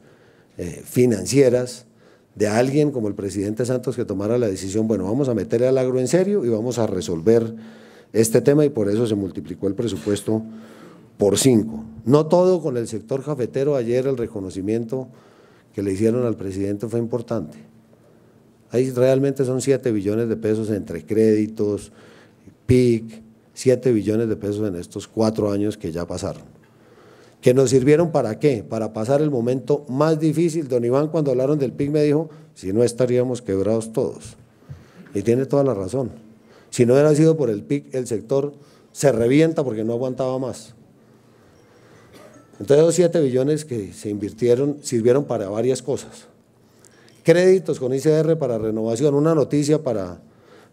financieras, de alguien como el presidente Santos, que tomara la decisión: bueno, vamos a meterle al agro en serio y vamos a resolver este tema, y por eso se multiplicó el presupuesto por 5. No todo con el sector cafetero. Ayer el reconocimiento que le hicieron al presidente fue importante. Ahí realmente son 7 billones de pesos entre créditos, PIC, 7 billones de pesos en estos 4 años que ya pasaron. ¿Que nos sirvieron para qué? Para pasar el momento más difícil. Don Iván, cuando hablaron del PIC, me dijo: si no, estaríamos quebrados todos. Y tiene toda la razón. Si no hubiera sido por el PIC, el sector se revienta porque no aguantaba más. Entonces, los 7 billones que se invirtieron sirvieron para varias cosas. Créditos con ICR para renovación, una noticia para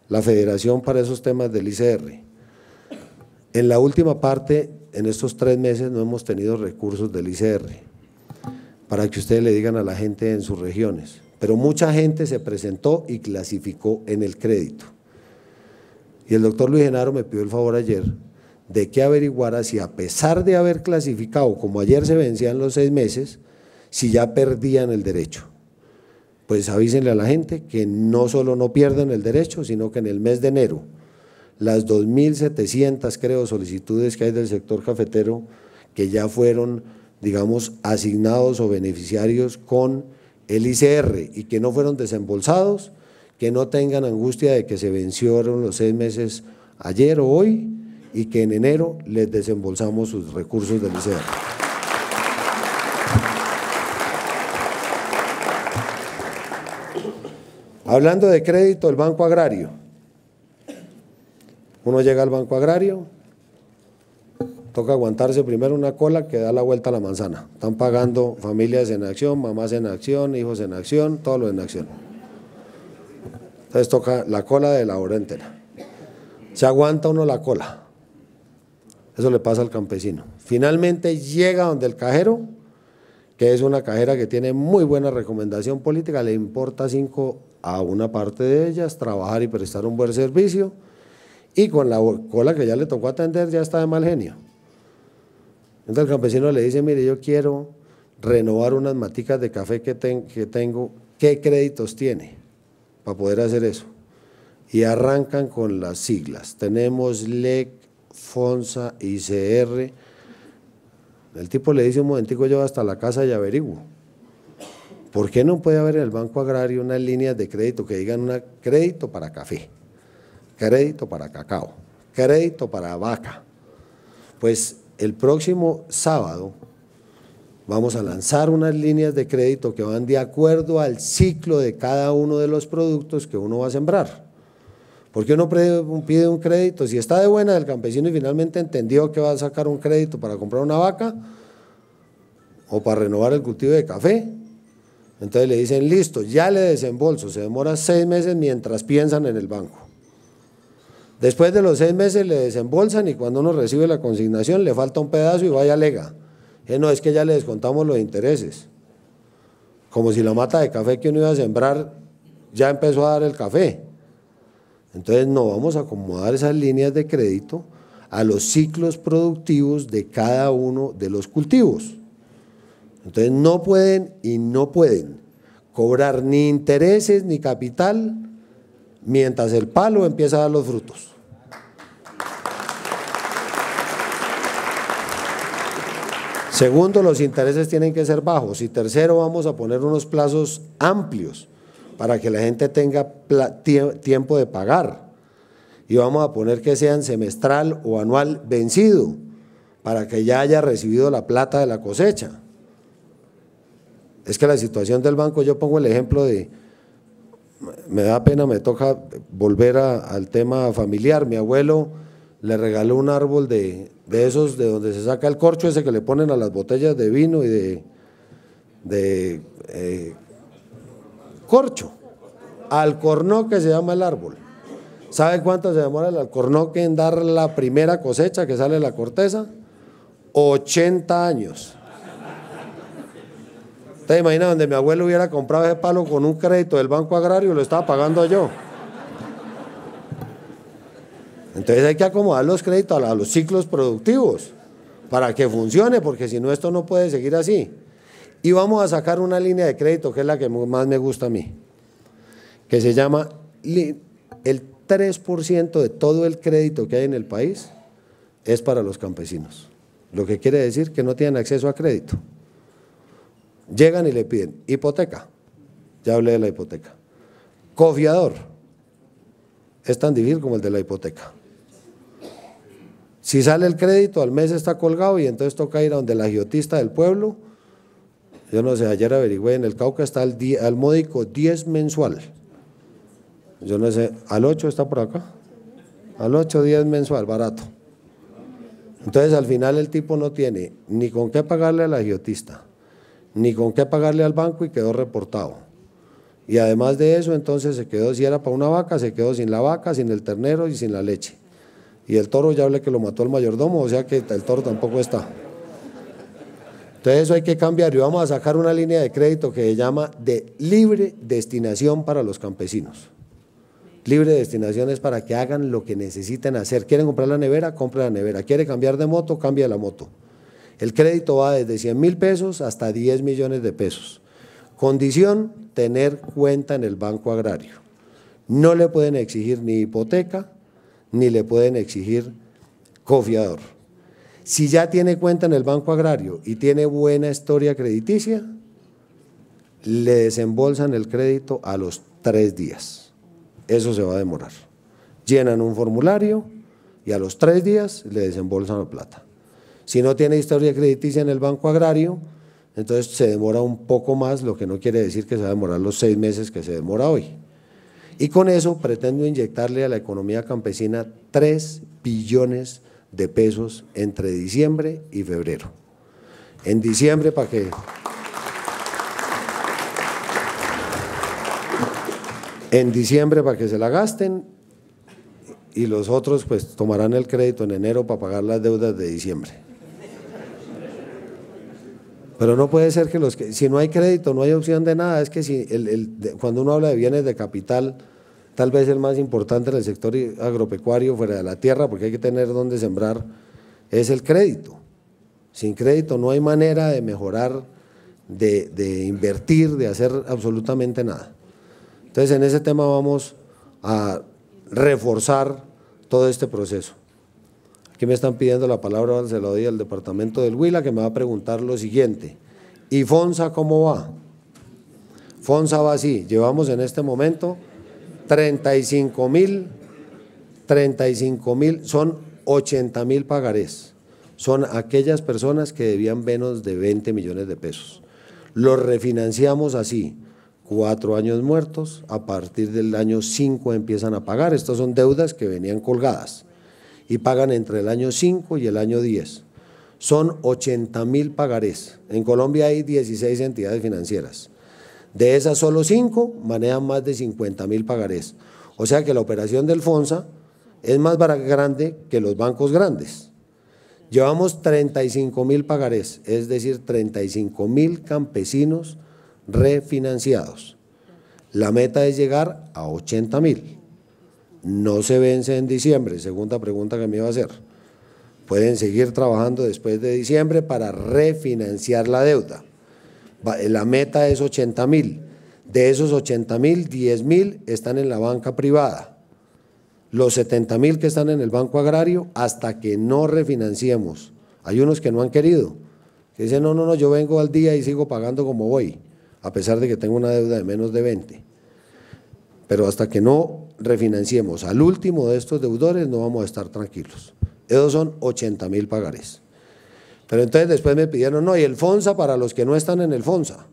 la Federación para esos temas del ICR. En la última parte, en estos 3 meses, no hemos tenido recursos del ICR, para que ustedes le digan a la gente en sus regiones, pero mucha gente se presentó y clasificó en el crédito. Y el doctor Luis Genaro me pidió el favor ayer de que averiguara si, a pesar de haber clasificado, como ayer se vencían los 6 meses, si ya perdían el derecho. Pues avísenle a la gente que no solo no pierden el derecho, sino que en el mes de enero, las 2.700, creo, solicitudes que hay del sector cafetero, que ya fueron, digamos, asignados o beneficiarios con el ICR y que no fueron desembolsados, que no tengan angustia de que se vencieron los 6 meses ayer o hoy, y que en enero les desembolsamos sus recursos del ICR. Hablando de crédito, el Banco Agrario. Uno llega al Banco Agrario, toca aguantarse primero una cola que da la vuelta a la manzana. Están pagando familias en acción, mamás en acción, hijos en acción, todo lo en acción. Entonces toca la cola de la hora entera. Se aguanta uno la cola. Eso le pasa al campesino. Finalmente llega donde el cajero, que es una cajera que tiene muy buena recomendación política, le importa 5 a una parte de ellas, trabajar y prestar un buen servicio, y con la cola que ya le tocó atender ya está de mal genio. Entonces el campesino le dice, mire, yo quiero renovar unas maticas de café que tengo, ¿qué créditos tiene para poder hacer eso? Y arrancan con las siglas. Tenemos LEC, FONSA, ICR. El tipo le dice, un momentico, yo hasta la casa y averiguo. ¿Por qué no puede haber en el Banco Agrario unas líneas de crédito que digan crédito para café, crédito para cacao, crédito para vaca? Pues el próximo sábado vamos a lanzar unas líneas de crédito que van de acuerdo al ciclo de cada uno de los productos que uno va a sembrar. Porque uno pide un crédito, si está de buena del campesino y finalmente entendió que va a sacar un crédito para comprar una vaca o para renovar el cultivo de café, entonces le dicen, listo, ya le desembolso, se demora 6 meses mientras piensan en el banco. Después de los 6 meses le desembolsan y cuando uno recibe la consignación le falta un pedazo y vaya alega. No, es que ya le descontamos los intereses. Como si la mata de café que uno iba a sembrar ya empezó a dar el café. Entonces no vamos a acomodar esas líneas de crédito a los ciclos productivos de cada uno de los cultivos. Entonces no pueden cobrar ni intereses ni capital mientras el palo empieza a dar los frutos. Segundo, los intereses tienen que ser bajos. Y tercero, vamos a poner unos plazos amplios para que la gente tenga tiempo de pagar. Y vamos a poner que sean semestral o anual vencido, para que ya haya recibido la plata de la cosecha. Es que la situación del banco, yo pongo el ejemplo de, me da pena, me toca volver al tema familiar. Mi abuelo le regaló un árbol de esos de donde se saca el corcho ese que le ponen a las botellas de vino y de corcho. Alcornoque se llama el árbol. ¿Sabe cuánto se demora el alcornoque en dar la primera cosecha que sale la corteza? 80 años. ¿Te imaginas donde mi abuelo hubiera comprado ese palo con un crédito del Banco Agrario? Lo estaba pagando yo. Entonces hay que acomodar los créditos a los ciclos productivos para que funcione, porque si no esto no puede seguir así. Y vamos a sacar una línea de crédito que es la que más me gusta a mí, que se llama el 3% de todo el crédito que hay en el país es para los campesinos. Lo que quiere decir que no tienen acceso a crédito. Llegan y le piden hipoteca, ya hablé de la hipoteca. Cofiador, es tan difícil como el de la hipoteca. Si sale el crédito, al mes está colgado y entonces toca ir a donde el agiotista del pueblo. Yo no sé, ayer averigüé, en el Cauca está al módico 10 mensual. Yo no sé, al 8 está por acá. Al 8, 10 mensual, barato. Entonces al final el tipo no tiene ni con qué pagarle al agiotista, ni con qué pagarle al banco y quedó reportado. Y además de eso, entonces se quedó, si era para una vaca, se quedó sin la vaca, sin el ternero y sin la leche. Y el toro ya hablé que lo mató el mayordomo, o sea que el toro tampoco está. Entonces eso hay que cambiar y vamos a sacar una línea de crédito que se llama de libre destinación para los campesinos. Libre destinación es para que hagan lo que necesiten hacer. ¿Quieren comprar la nevera? Compre la nevera. ¿Quiere cambiar de moto? Cambia la moto. El crédito va desde 100.000 pesos hasta 10 millones de pesos. Condición, tener cuenta en el Banco Agrario. No le pueden exigir ni hipoteca, ni le pueden exigir cofiador. Si ya tiene cuenta en el Banco Agrario y tiene buena historia crediticia, le desembolsan el crédito a los 3 días. Eso se va a demorar. Llenan un formulario y a los 3 días le desembolsan la plata. Si no tiene historia crediticia en el Banco Agrario, entonces se demora un poco más, lo que no quiere decir que se va a demorar los 6 meses que se demora hoy. Y con eso pretendo inyectarle a la economía campesina 3 billones de pesos entre diciembre y febrero. En diciembre para que se la gasten y los otros pues tomarán el crédito en enero para pagar las deudas de diciembre. Pero no puede ser que si no hay crédito no hay opción de nada. Es que cuando uno habla de bienes de capital, tal vez el más importante en el sector agropecuario fuera de la tierra, porque hay que tener donde sembrar, es el crédito. Sin crédito no hay manera de mejorar, de invertir, de hacer absolutamente nada. Entonces en ese tema vamos a reforzar todo este proceso. Aquí me están pidiendo la palabra, ahora se la doy al departamento del Huila, que me va a preguntar lo siguiente: ¿y FONSA cómo va? FONSA va así, llevamos en este momento 35.000, son 80.000 pagarés, son aquellas personas que debían menos de 20 millones de pesos. Los refinanciamos así, 4 años muertos, a partir del año 5 empiezan a pagar. Estas son deudas que venían colgadas y pagan entre el año 5 y el año 10. Son 80.000 pagarés. En Colombia hay 16 entidades financieras. De esas solo 5 manejan más de 50.000 pagarés. O sea que la operación del FONSA es más grande que los bancos grandes. Llevamos 35.000 pagarés, es decir, 35.000 campesinos refinanciados. La meta es llegar a 80.000. No se vence en diciembre, segunda pregunta que me iba a hacer. Pueden seguir trabajando después de diciembre para refinanciar la deuda. La meta es 80.000. De esos 80.000, 10.000 están en la banca privada. Los 70.000 que están en el Banco Agrario, hasta que no refinanciemos. Hay unos que no han querido, que dicen, no, yo vengo al día y sigo pagando como voy, a pesar de que tengo una deuda de menos de 20. Pero hasta que no refinanciemos al último de estos deudores no vamos a estar tranquilos. Esos son 80.000 pagarés. Pero entonces después me pidieron, no, y el FONSA para los que no están en el FONSA.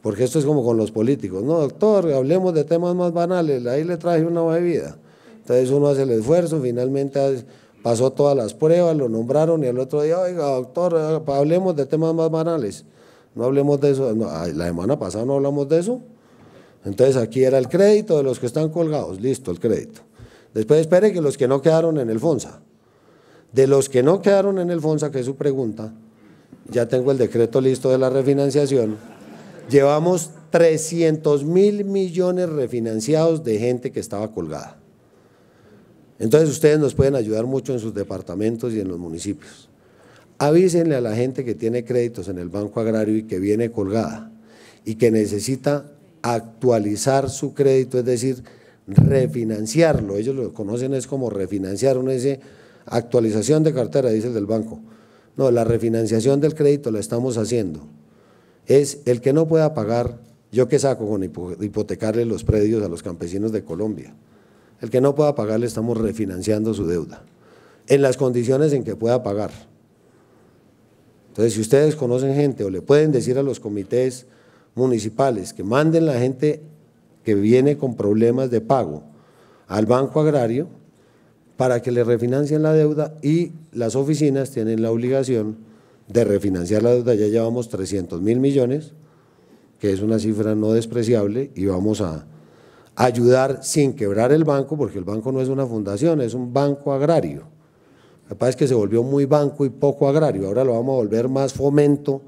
Porque esto es como con los políticos. No, doctor, hablemos de temas más banales, ahí le traje una bebida. Entonces uno hace el esfuerzo, finalmente pasó todas las pruebas, lo nombraron y el otro día, oiga, doctor, hablemos de temas más banales. No hablemos de eso, no, la semana pasada no hablamos de eso. Entonces aquí era el crédito de los que están colgados, listo, el crédito. Después espere que los que no quedaron en el FONSA. De los que no quedaron en el FONSA, que es su pregunta, ya tengo el decreto listo de la refinanciación, llevamos 300.000 millones refinanciados de gente que estaba colgada. Entonces ustedes nos pueden ayudar mucho en sus departamentos y en los municipios. Avísenle a la gente que tiene créditos en el Banco Agrario y que viene colgada y que necesita actualizar su crédito, es decir, refinanciarlo. Ellos lo conocen es como refinanciar, uno dice actualización de cartera, dice el del banco. No, la refinanciación del crédito la estamos haciendo. Es el que no pueda pagar, yo qué saco con hipotecarle los predios a los campesinos de Colombia. El que no pueda pagar le estamos refinanciando su deuda, en las condiciones en que pueda pagar. Entonces, si ustedes conocen gente o le pueden decir a los comités municipales que manden la gente que viene con problemas de pago al Banco Agrario para que le refinancien la deuda, y las oficinas tienen la obligación de refinanciar la deuda. Ya llevamos 300.000 millones, que es una cifra no despreciable, y vamos a ayudar sin quebrar el banco, porque el banco no es una fundación, es un banco agrario. Lo que pasa es que se volvió muy banco y poco agrario, ahora lo vamos a volver más fomento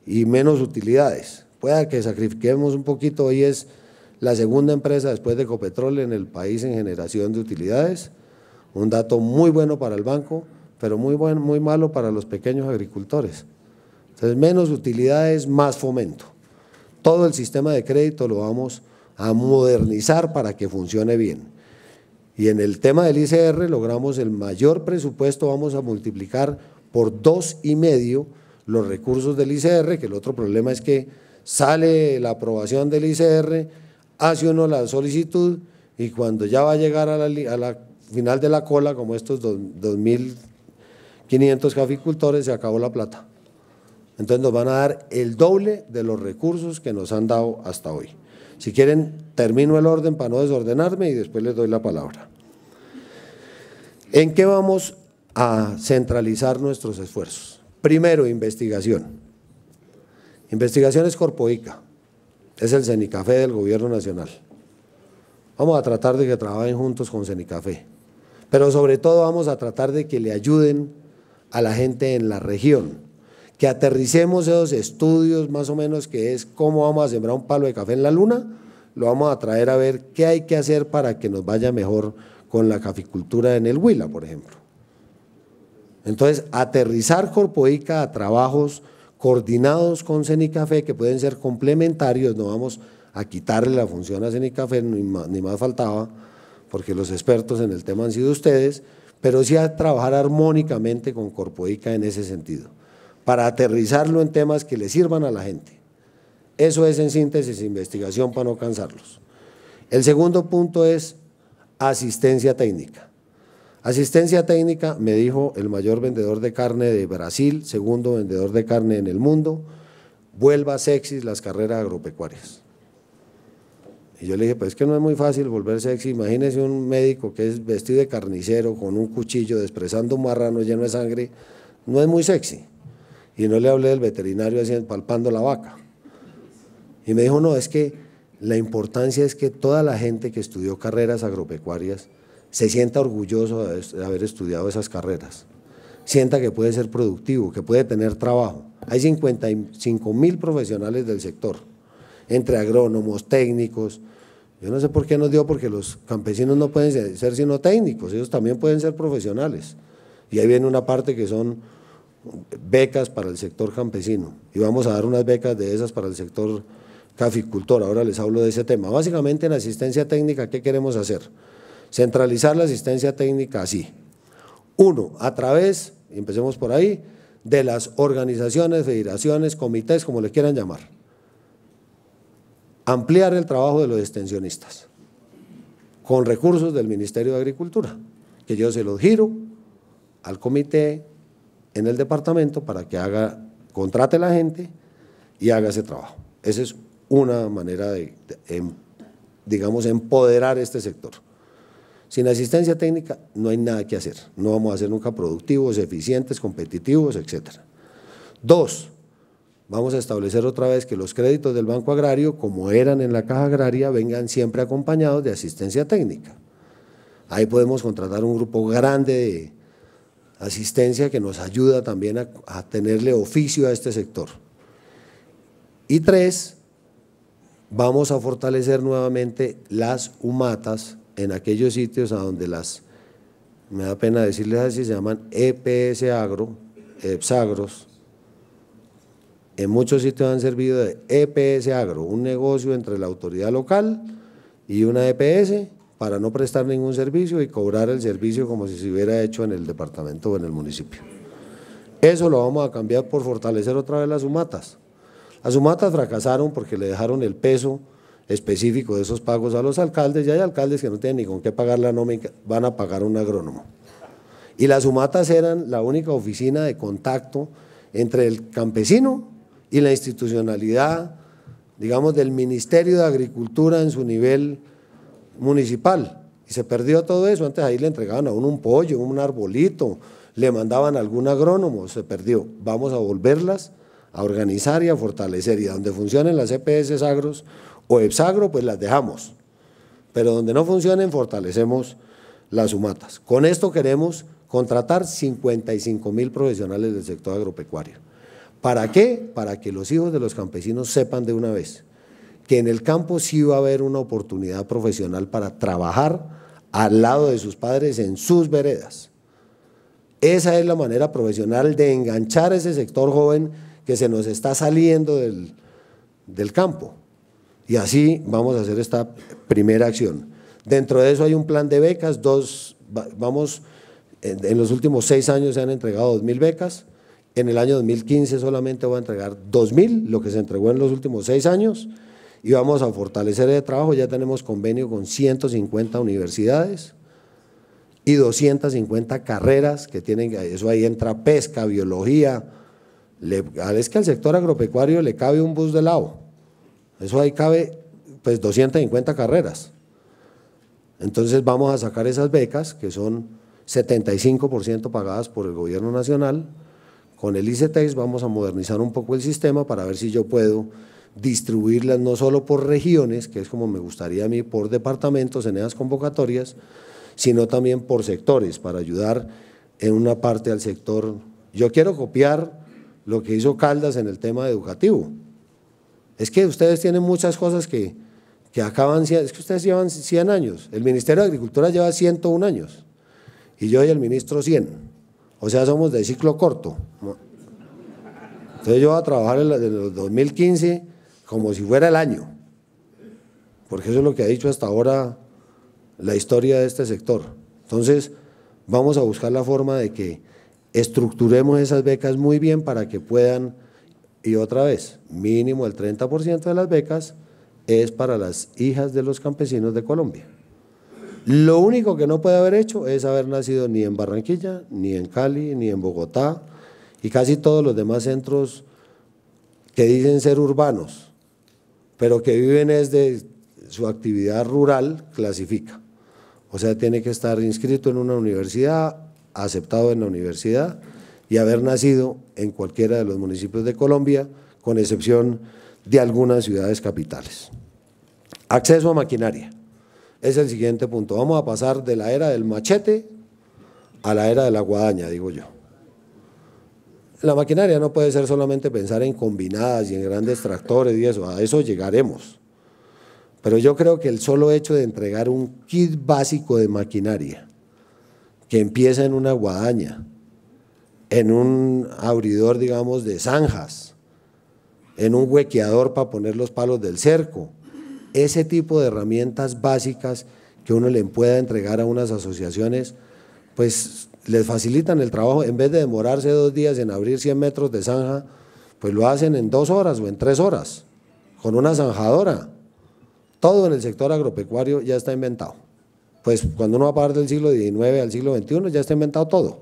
y menos utilidades. Pueda que sacrifiquemos un poquito, hoy es la segunda empresa después de Ecopetrol en el país en generación de utilidades, un dato muy bueno para el banco, pero muy malo para los pequeños agricultores. Entonces, menos utilidades, más fomento. Todo el sistema de crédito lo vamos a modernizar para que funcione bien. Y en el tema del ICR logramos el mayor presupuesto, vamos a multiplicar por 2,5 los recursos del ICR, que el otro problema es que sale la aprobación del ICR, hace uno la solicitud y cuando ya va a llegar a la final de la cola, como estos 2.500 caficultores, se acabó la plata. Entonces nos van a dar el doble de los recursos que nos han dado hasta hoy. Si quieren, termino el orden para no desordenarme y después les doy la palabra. ¿En qué vamos a centralizar nuestros esfuerzos? Primero, investigación. Investigación es Corpoica, es el CENICAFE del Gobierno Nacional. Vamos a tratar de que trabajen juntos con CENICAFE, pero sobre todo vamos a tratar de que le ayuden a la gente en la región, que aterricemos esos estudios más o menos, que es cómo vamos a sembrar un palo de café en la luna, lo vamos a traer a ver qué hay que hacer para que nos vaya mejor con la caficultura en el Huila, por ejemplo. Entonces, aterrizar Corpoica a trabajos coordinados con CENICAFE que pueden ser complementarios, no vamos a quitarle la función a CENICAFE, ni más faltaba, porque los expertos en el tema han sido ustedes, pero sí a trabajar armónicamente con Corpoica en ese sentido, para aterrizarlo en temas que le sirvan a la gente. Eso es en síntesis investigación para no cansarlos. El segundo punto es asistencia técnica. Asistencia técnica, me dijo el mayor vendedor de carne de Brasil, segundo vendedor de carne en el mundo, vuelva sexy las carreras agropecuarias. Y yo le dije, pues es que no es muy fácil volver sexy, imagínese un médico que es vestido de carnicero, con un cuchillo, despresando un marrano lleno de sangre, no es muy sexy. Y no le hablé del veterinario así palpando la vaca. Y me dijo, no, es que la importancia es que toda la gente que estudió carreras agropecuarias se sienta orgulloso de haber estudiado esas carreras, sienta que puede ser productivo, que puede tener trabajo. Hay 55.000 profesionales del sector, entre agrónomos, técnicos. Yo no sé por qué nos dio, porque los campesinos no pueden ser sino técnicos, ellos también pueden ser profesionales. Y ahí viene una parte que son becas para el sector campesino, y vamos a dar unas becas de esas para el sector caficultor, ahora les hablo de ese tema. Básicamente en asistencia técnica, ¿qué queremos hacer? Centralizar la asistencia técnica así. Uno, a través, empecemos por ahí, de las organizaciones, federaciones, comités, como le quieran llamar. Ampliar el trabajo de los extensionistas con recursos del Ministerio de Agricultura, que yo se los giro al comité en el departamento para que contrate a la gente y haga ese trabajo. Esa es una manera de digamos, empoderar este sector. Sin asistencia técnica no hay nada que hacer, no vamos a ser nunca productivos, eficientes, competitivos, etc. Dos, vamos a establecer otra vez que los créditos del Banco Agrario, como eran en la Caja Agraria, vengan siempre acompañados de asistencia técnica. Ahí podemos contratar un grupo grande de asistencia que nos ayuda también a tenerle oficio a este sector. Y tres, vamos a fortalecer nuevamente las humatas en aquellos sitios a donde me da pena decirles así, se llaman EPS Agro, EPSAGROS. En muchos sitios han servido de EPS Agro, un negocio entre la autoridad local y una EPS para no prestar ningún servicio y cobrar el servicio como si se hubiera hecho en el departamento o en el municipio. Eso lo vamos a cambiar por fortalecer otra vez las humatas. Las humatas fracasaron porque le dejaron el peso específico de esos pagos a los alcaldes, y hay alcaldes que no tienen ni con qué pagar la nómina, van a pagar un agrónomo. Y las humatas eran la única oficina de contacto entre el campesino y la institucionalidad, digamos, del Ministerio de Agricultura en su nivel municipal. Y se perdió todo eso. Antes ahí le entregaban a uno un pollo, un arbolito, le mandaban a algún agrónomo, se perdió. Vamos a volverlas a organizar y a fortalecer, y donde funcionen las EPS Agros o EPSAGRO, pues las dejamos, pero donde no funcionen fortalecemos las humatas. Con esto queremos contratar 55.000 profesionales del sector agropecuario. ¿Para qué? Para que los hijos de los campesinos sepan de una vez que en el campo sí va a haber una oportunidad profesional para trabajar al lado de sus padres en sus veredas. Esa es la manera profesional de enganchar a ese sector joven que se nos está saliendo del campo. Y así vamos a hacer esta primera acción. Dentro de eso hay un plan de becas, en los últimos 6 años se han entregado 2.000 becas, en el año 2015 solamente voy a entregar 2.000, lo que se entregó en los últimos 6 años, y vamos a fortalecer el trabajo. Ya tenemos convenio con 150 universidades y 250 carreras que tienen, eso ahí entra pesca, biología, es que al sector agropecuario le cabe un bus de helado. Eso ahí cabe pues 250 carreras. Entonces vamos a sacar esas becas, que son 75% pagadas por el gobierno nacional. Con el ICETEX vamos a modernizar un poco el sistema para ver si yo puedo distribuirlas no solo por regiones, que es como me gustaría a mí, por departamentos en esas convocatorias, sino también por sectores, para ayudar en una parte al sector. Yo quiero copiar lo que hizo Caldas en el tema educativo. Es que ustedes tienen muchas cosas que acaban, es que ustedes llevan 100 años, el Ministerio de Agricultura lleva 101 años, y yo y el ministro 100, o sea, somos de ciclo corto. Entonces yo voy a trabajar en el 2015 como si fuera el año, porque eso es lo que ha dicho hasta ahora la historia de este sector. Entonces vamos a buscar la forma de que estructuremos esas becas muy bien para que puedan, y otra vez, mínimo el 30% de las becas es para las hijas de los campesinos de Colombia. Lo único que no puede haber hecho es haber nacido ni en Barranquilla, ni en Cali, ni en Bogotá, y casi todos los demás centros que dicen ser urbanos, pero que viven es de su actividad rural, clasifica. O sea, tiene que estar inscrito en una universidad, aceptado en la universidad y haber nacido en cualquiera de los municipios de Colombia, con excepción de algunas ciudades capitales. Acceso a maquinaria, es el siguiente punto. Vamos a pasar de la era del machete a la era de la guadaña, digo yo. La maquinaria no puede ser solamente pensar en combinadas y en grandes tractores y eso, a eso llegaremos. Pero yo creo que el solo hecho de entregar un kit básico de maquinaria, que empieza en una guadaña, en un abridor, digamos, de zanjas, en un huequeador para poner los palos del cerco, ese tipo de herramientas básicas que uno le pueda entregar a unas asociaciones, pues les facilitan el trabajo. En vez de demorarse 2 días en abrir 100 metros de zanja, pues lo hacen en 2 horas o en 3 horas, con una zanjadora. Todo en el sector agropecuario ya está inventado. Pues cuando uno va a pasar del siglo XIX al siglo XXI ya está inventado todo.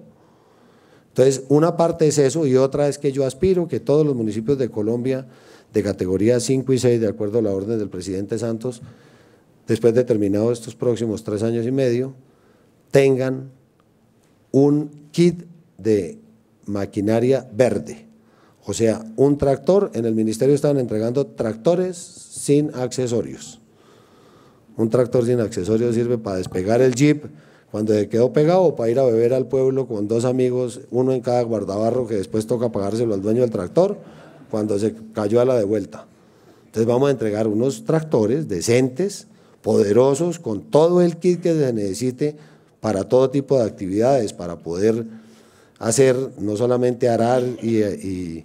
Entonces, una parte es eso y otra es que yo aspiro que todos los municipios de Colombia de categoría 5 y 6, de acuerdo a la orden del presidente Santos, después de terminados estos próximos 3 años y medio, tengan un kit de maquinaria verde. O sea, un tractor, en el ministerio estaban entregando tractores sin accesorios. Un tractor sin accesorios sirve para despegar el jeep cuando se quedó pegado, o para ir a beber al pueblo con 2 amigos, uno en cada guardabarro, que después toca pagárselo al dueño del tractor cuando se cayó a la de vuelta. Entonces vamos a entregar unos tractores decentes, poderosos, con todo el kit que se necesite para todo tipo de actividades, para poder hacer no solamente arar y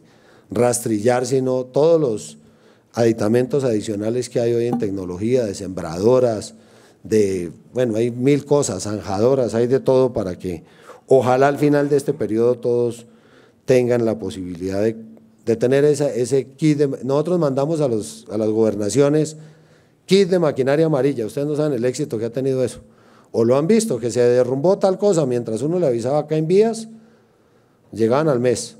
rastrillar, sino todos los aditamentos adicionales que hay hoy en tecnología, de sembradoras, bueno, hay 1000 cosas, zanjadoras, hay de todo para que ojalá al final de este periodo todos tengan la posibilidad de tener ese kit. Nosotros mandamos a las gobernaciones kit de maquinaria amarilla, ustedes no saben el éxito que ha tenido eso, o lo han visto, que se derrumbó tal cosa, mientras uno le avisaba acá en vías, llegaban al mes.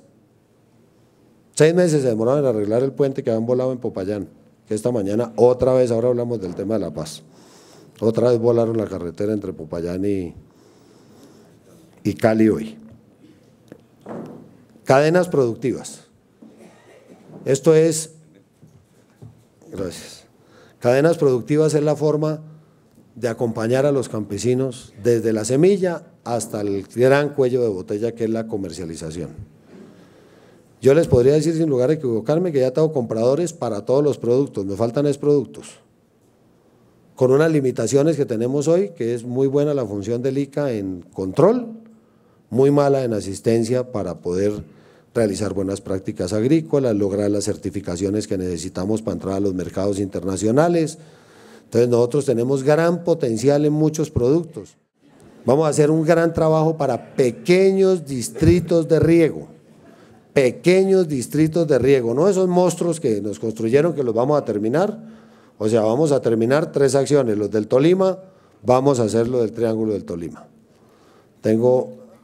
6 meses se demoraron en arreglar el puente que habían volado en Popayán, que esta mañana otra vez, ahora hablamos del tema de La Paz, otra vez volaron la carretera entre Popayán y Cali hoy. Cadenas productivas. Esto es, gracias, cadenas productivas es la forma de acompañar a los campesinos desde la semilla hasta el gran cuello de botella que es la comercialización. Yo les podría decir sin lugar a equivocarme que ya tengo compradores para todos los productos, me faltan productos, con unas limitaciones que tenemos hoy, que es muy buena la función del ICA en control, muy mala en asistencia para poder realizar buenas prácticas agrícolas, lograr las certificaciones que necesitamos para entrar a los mercados internacionales. Entonces nosotros tenemos gran potencial en muchos productos. Vamos a hacer un gran trabajo para pequeños distritos de riego, no esos monstruos que nos construyeron que los vamos a terminar. O sea, vamos a terminar 3 acciones, los del Tolima, vamos a hacer lo del Triángulo del Tolima.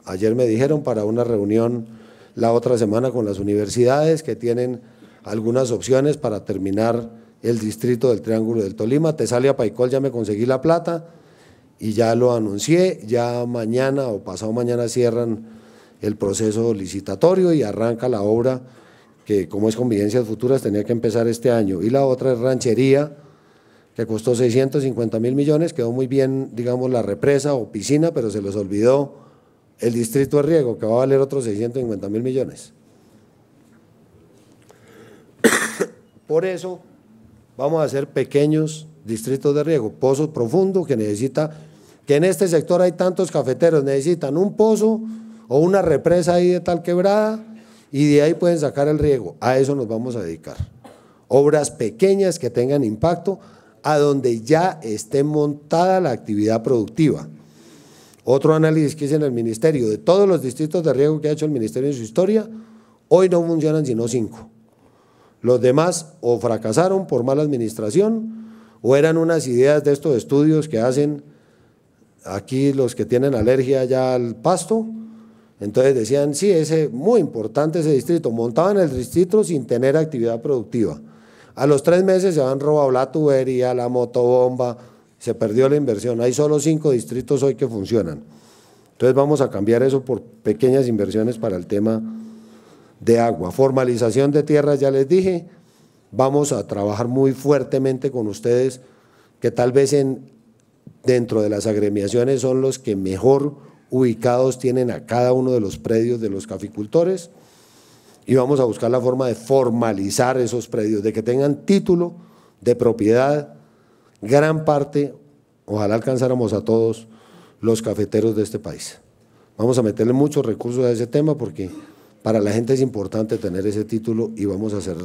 Ayer me dijeron para una reunión la otra semana con las universidades que tienen algunas opciones para terminar el distrito del Triángulo del Tolima. Tesalia Paicol ya me conseguí la plata y ya lo anuncié, ya mañana o pasado mañana cierran el proceso licitatorio y arranca la obra que, como es Convivencias Futuras, tenía que empezar este año. Y la otra es Ranchería, que costó 650.000 millones, quedó muy bien, digamos, la represa o piscina, pero se les olvidó el distrito de riego, que va a valer otros 650.000 millones. Por eso vamos a hacer pequeños distritos de riego, pozos profundos que en este sector hay tantos cafeteros, necesitan un pozo o una represa ahí de tal quebrada y de ahí pueden sacar el riego. A eso nos vamos a dedicar. Obras pequeñas que tengan impacto a donde ya esté montada la actividad productiva. Otro análisis que hice en el ministerio, de todos los distritos de riego que ha hecho el ministerio en su historia, hoy no funcionan sino 5. Los demás o fracasaron por mala administración o eran unas ideas de estos estudios que hacen aquí los que tienen alergia ya al pasto. Entonces decían, sí, muy importante ese distrito, montaban el distrito sin tener actividad productiva. A los 3 meses se han robado la tubería, la motobomba, se perdió la inversión. Hay solo 5 distritos hoy que funcionan. Entonces vamos a cambiar eso por pequeñas inversiones para el tema de agua. Formalización de tierras, ya les dije, vamos a trabajar muy fuertemente con ustedes, que tal vez dentro de las agremiaciones son los que mejor ubicados tienen a cada uno de los predios de los caficultores, y vamos a buscar la forma de formalizar esos predios, de que tengan título de propiedad, gran parte, ojalá alcanzáramos a todos los cafeteros de este país. Vamos a meterle muchos recursos a ese tema porque para la gente es importante tener ese título y vamos a hacer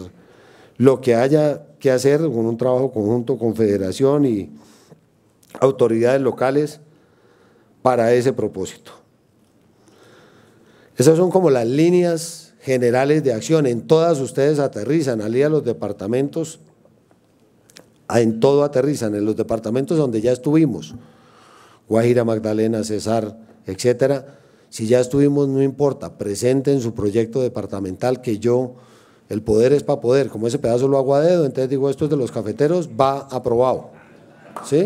lo que haya que hacer con un trabajo conjunto con Federación y autoridades locales para ese propósito. Esas son como las líneas generales de acción. En todas ustedes aterrizan, al ir a los departamentos, en todo aterrizan, en los departamentos donde ya estuvimos, Guajira, Magdalena, Cesar, etcétera. Si ya estuvimos, no importa, presenten su proyecto departamental, que el poder es para poder, como ese pedazo lo hago a dedo, entonces digo, esto es de los cafeteros, va aprobado, ¿sí?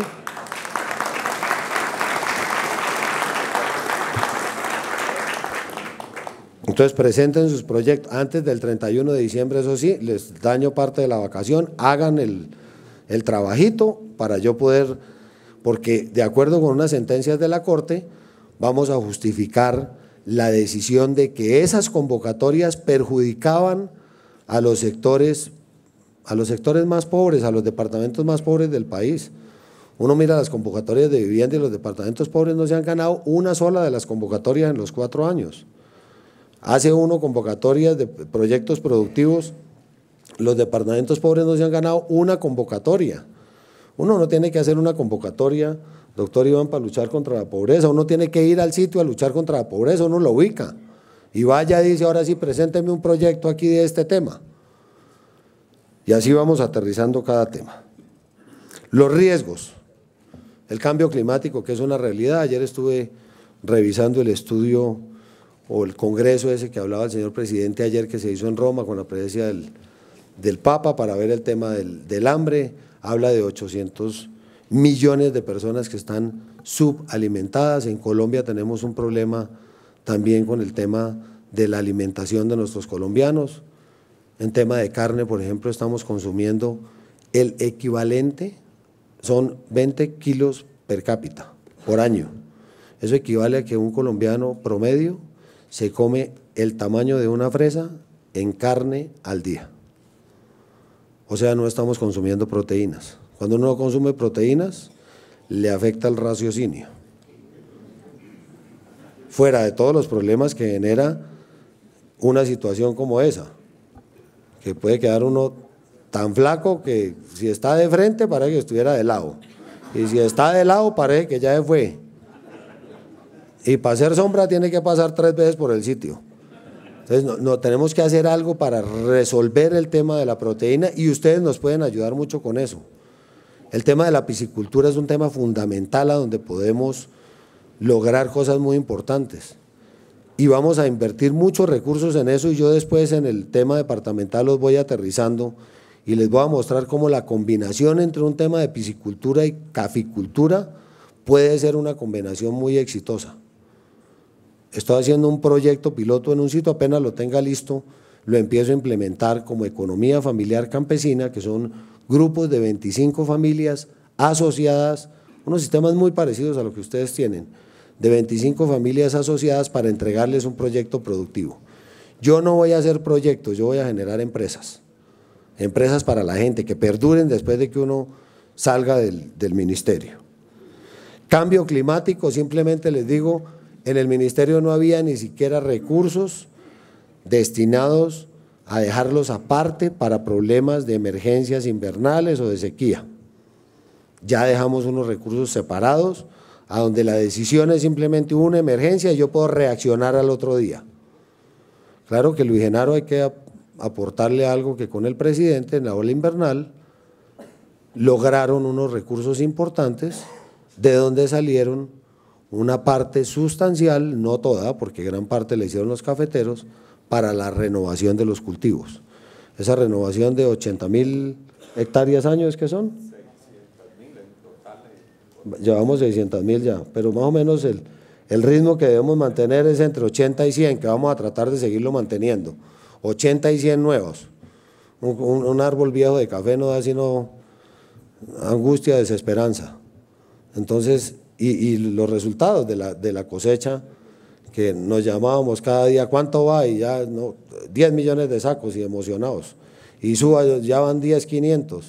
Entonces presenten sus proyectos antes del 31 de diciembre, eso sí, les daño parte de la vacación, hagan el trabajito para yo poder, porque de acuerdo con unas sentencias de la Corte, vamos a justificar la decisión de que esas convocatorias perjudicaban a los sectores más pobres, a los departamentos más pobres del país. Uno mira las convocatorias de vivienda y los departamentos pobres no se han ganado una sola de las convocatorias en los 4 años. Hace uno convocatorias de proyectos productivos, los departamentos pobres no se han ganado una convocatoria. Uno no tiene que hacer una convocatoria, doctor Iván, para luchar contra la pobreza, uno tiene que ir al sitio a luchar contra la pobreza, uno lo ubica y vaya y dice, ahora sí, presénteme un proyecto aquí de este tema. Y así vamos aterrizando cada tema. Los riesgos, el cambio climático, que es una realidad. Ayer estuve revisando el estudio o el congreso ese que hablaba el señor presidente ayer, que se hizo en Roma con la presencia del Papa, para ver el tema del hambre. Habla de 800 millones de personas que están subalimentadas. En Colombia tenemos un problema también con el tema de la alimentación de nuestros colombianos. En tema de carne, por ejemplo, estamos consumiendo el equivalente, son 20 kilos per cápita por año. Eso equivale a que un colombiano promedio se come el tamaño de una fresa en carne al día. O sea, no estamos consumiendo proteínas. Cuando uno no consume proteínas, le afecta el raciocinio. Fuera de todos los problemas que genera una situación como esa, que puede quedar uno tan flaco que si está de frente parece que estuviera de lado, y si está de lado parece que ya se fue, y para hacer sombra tiene que pasar 3 veces por el sitio. Entonces no, tenemos que hacer algo para resolver el tema de la proteína y ustedes nos pueden ayudar mucho con eso. El tema de la piscicultura es un tema fundamental a donde podemos lograr cosas muy importantes y vamos a invertir muchos recursos en eso, y yo después en el tema departamental los voy aterrizando y les voy a mostrar cómo la combinación entre un tema de piscicultura y caficultura puede ser una combinación muy exitosa. Estoy haciendo un proyecto piloto en un sitio, apenas lo tenga listo, lo empiezo a implementar como economía familiar campesina, que son grupos de 25 familias asociadas, unos sistemas muy parecidos a lo que ustedes tienen, de 25 familias asociadas para entregarles un proyecto productivo. Yo no voy a hacer proyectos, yo voy a generar empresas para la gente, que perduren después de que uno salga del ministerio. Cambio climático, simplemente les digo, en el ministerio no había ni siquiera recursos destinados a dejarlos aparte para problemas de emergencias invernales o de sequía. Ya dejamos unos recursos separados, a donde la decisión es simplemente una emergencia y yo puedo reaccionar al otro día. Claro que Luis Genaro hay que aportarle algo que con el presidente en la ola invernal lograron unos recursos importantes, de donde salieron una parte sustancial, no toda, porque gran parte la hicieron los cafeteros, para la renovación de los cultivos. Esa renovación de 80.000 hectáreas años, ¿qué son? 600.000 en total. Llevamos 600.000 ya, pero más o menos el ritmo que debemos mantener es entre 80 y 100, que vamos a tratar de seguirlo manteniendo. 80 y 100 nuevos. Un árbol viejo de café no da sino angustia, desesperanza. Entonces, y los resultados de la cosecha, que nos llamábamos cada día, ¿cuánto va? Y ya, no, 10 millones de sacos y emocionados. Y suba, ya van 10.500.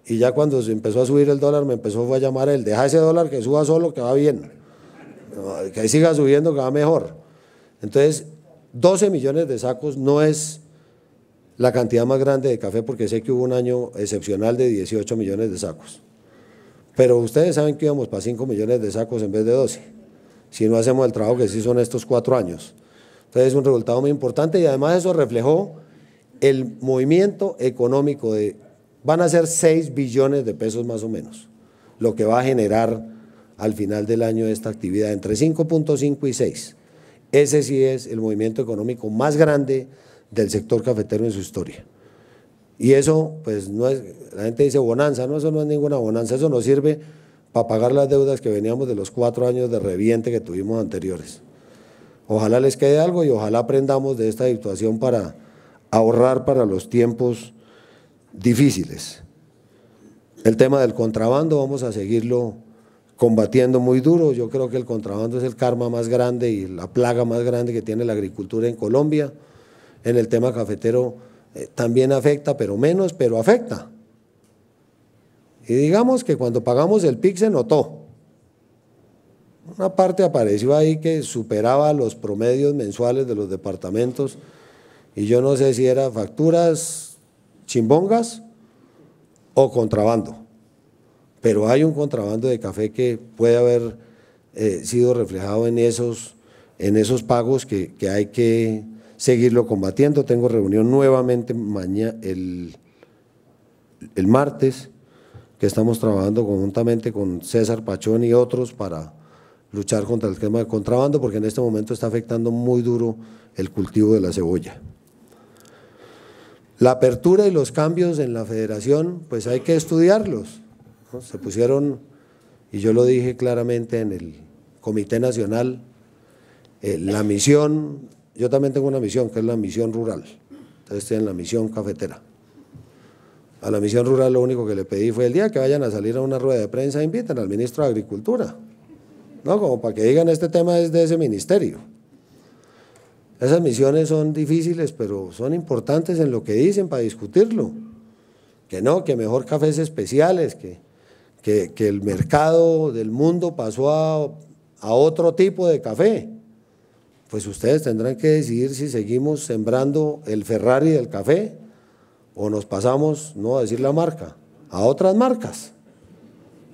Y ya cuando se empezó a subir el dólar, me empezó a llamar él, deja ese dólar que suba solo, que va bien. Que siga subiendo, que va mejor. Entonces, 12 millones de sacos no es la cantidad más grande de café, porque sé que hubo un año excepcional de 18 millones de sacos. Pero ustedes saben que íbamos para 5 millones de sacos en vez de 12. Si no hacemos el trabajo que sí son estos 4 años. Entonces es un resultado muy importante y además eso reflejó el movimiento económico van a ser 6 billones de pesos más o menos, lo que va a generar al final del año esta actividad, entre 5.5 y 6. Ese sí es el movimiento económico más grande del sector cafetero en su historia. Y eso, pues no es, la gente dice bonanza, no, eso no es ninguna bonanza, eso nos sirve para pagar las deudas que veníamos de los 4 años de reviente que tuvimos anteriores. Ojalá les quede algo y ojalá aprendamos de esta situación para ahorrar para los tiempos difíciles. El tema del contrabando vamos a seguirlo combatiendo muy duro. Yo creo que el contrabando es el karma más grande y la plaga más grande que tiene la agricultura en Colombia. En el tema cafetero también afecta, pero menos, pero afecta. Y digamos que cuando pagamos el PIC se notó. Una parte apareció ahí que superaba los promedios mensuales de los departamentos y yo no sé si era facturas chimbongas o contrabando, pero hay un contrabando de café que puede haber sido reflejado en esos pagos que hay que seguirlo combatiendo. Tengo reunión nuevamente mañana, el martes, que estamos trabajando conjuntamente con César Pachón y otros para luchar contra el tema de contrabando, porque en este momento está afectando muy duro el cultivo de la cebolla. La apertura y los cambios en la federación, pues hay que estudiarlos, ¿no? Se pusieron, y yo lo dije claramente en el Comité Nacional, la misión, yo también tengo una misión, que es la misión rural, entonces estoy en la misión cafetera. A la misión rural lo único que le pedí fue el día que vayan a salir a una rueda de prensa, inviten al ministro de Agricultura, ¿no? Como para que digan este tema es de ese ministerio. Esas misiones son difíciles, pero son importantes en lo que dicen para discutirlo. Que no, que mejor cafés especiales, que el mercado del mundo pasó a otro tipo de café. Pues ustedes tendrán que decidir si seguimos sembrando el Ferrari del café o nos pasamos, no a decir la marca, a otras marcas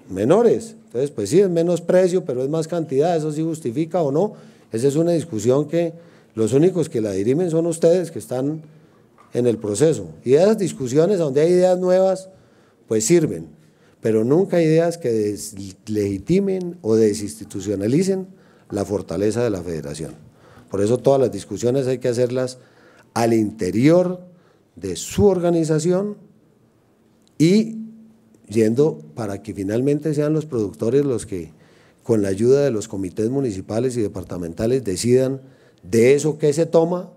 menores. Entonces, pues sí, es menos precio, pero es más cantidad, eso sí justifica o no. Esa es una discusión que los únicos que la dirimen son ustedes que están en el proceso. Y esas discusiones donde hay ideas nuevas, pues sirven, pero nunca ideas que deslegitimen o desinstitucionalicen la fortaleza de la federación. Por eso todas las discusiones hay que hacerlas al interior de su organización y yendo para que finalmente sean los productores los que, con la ayuda de los comités municipales y departamentales, decidan de eso qué se toma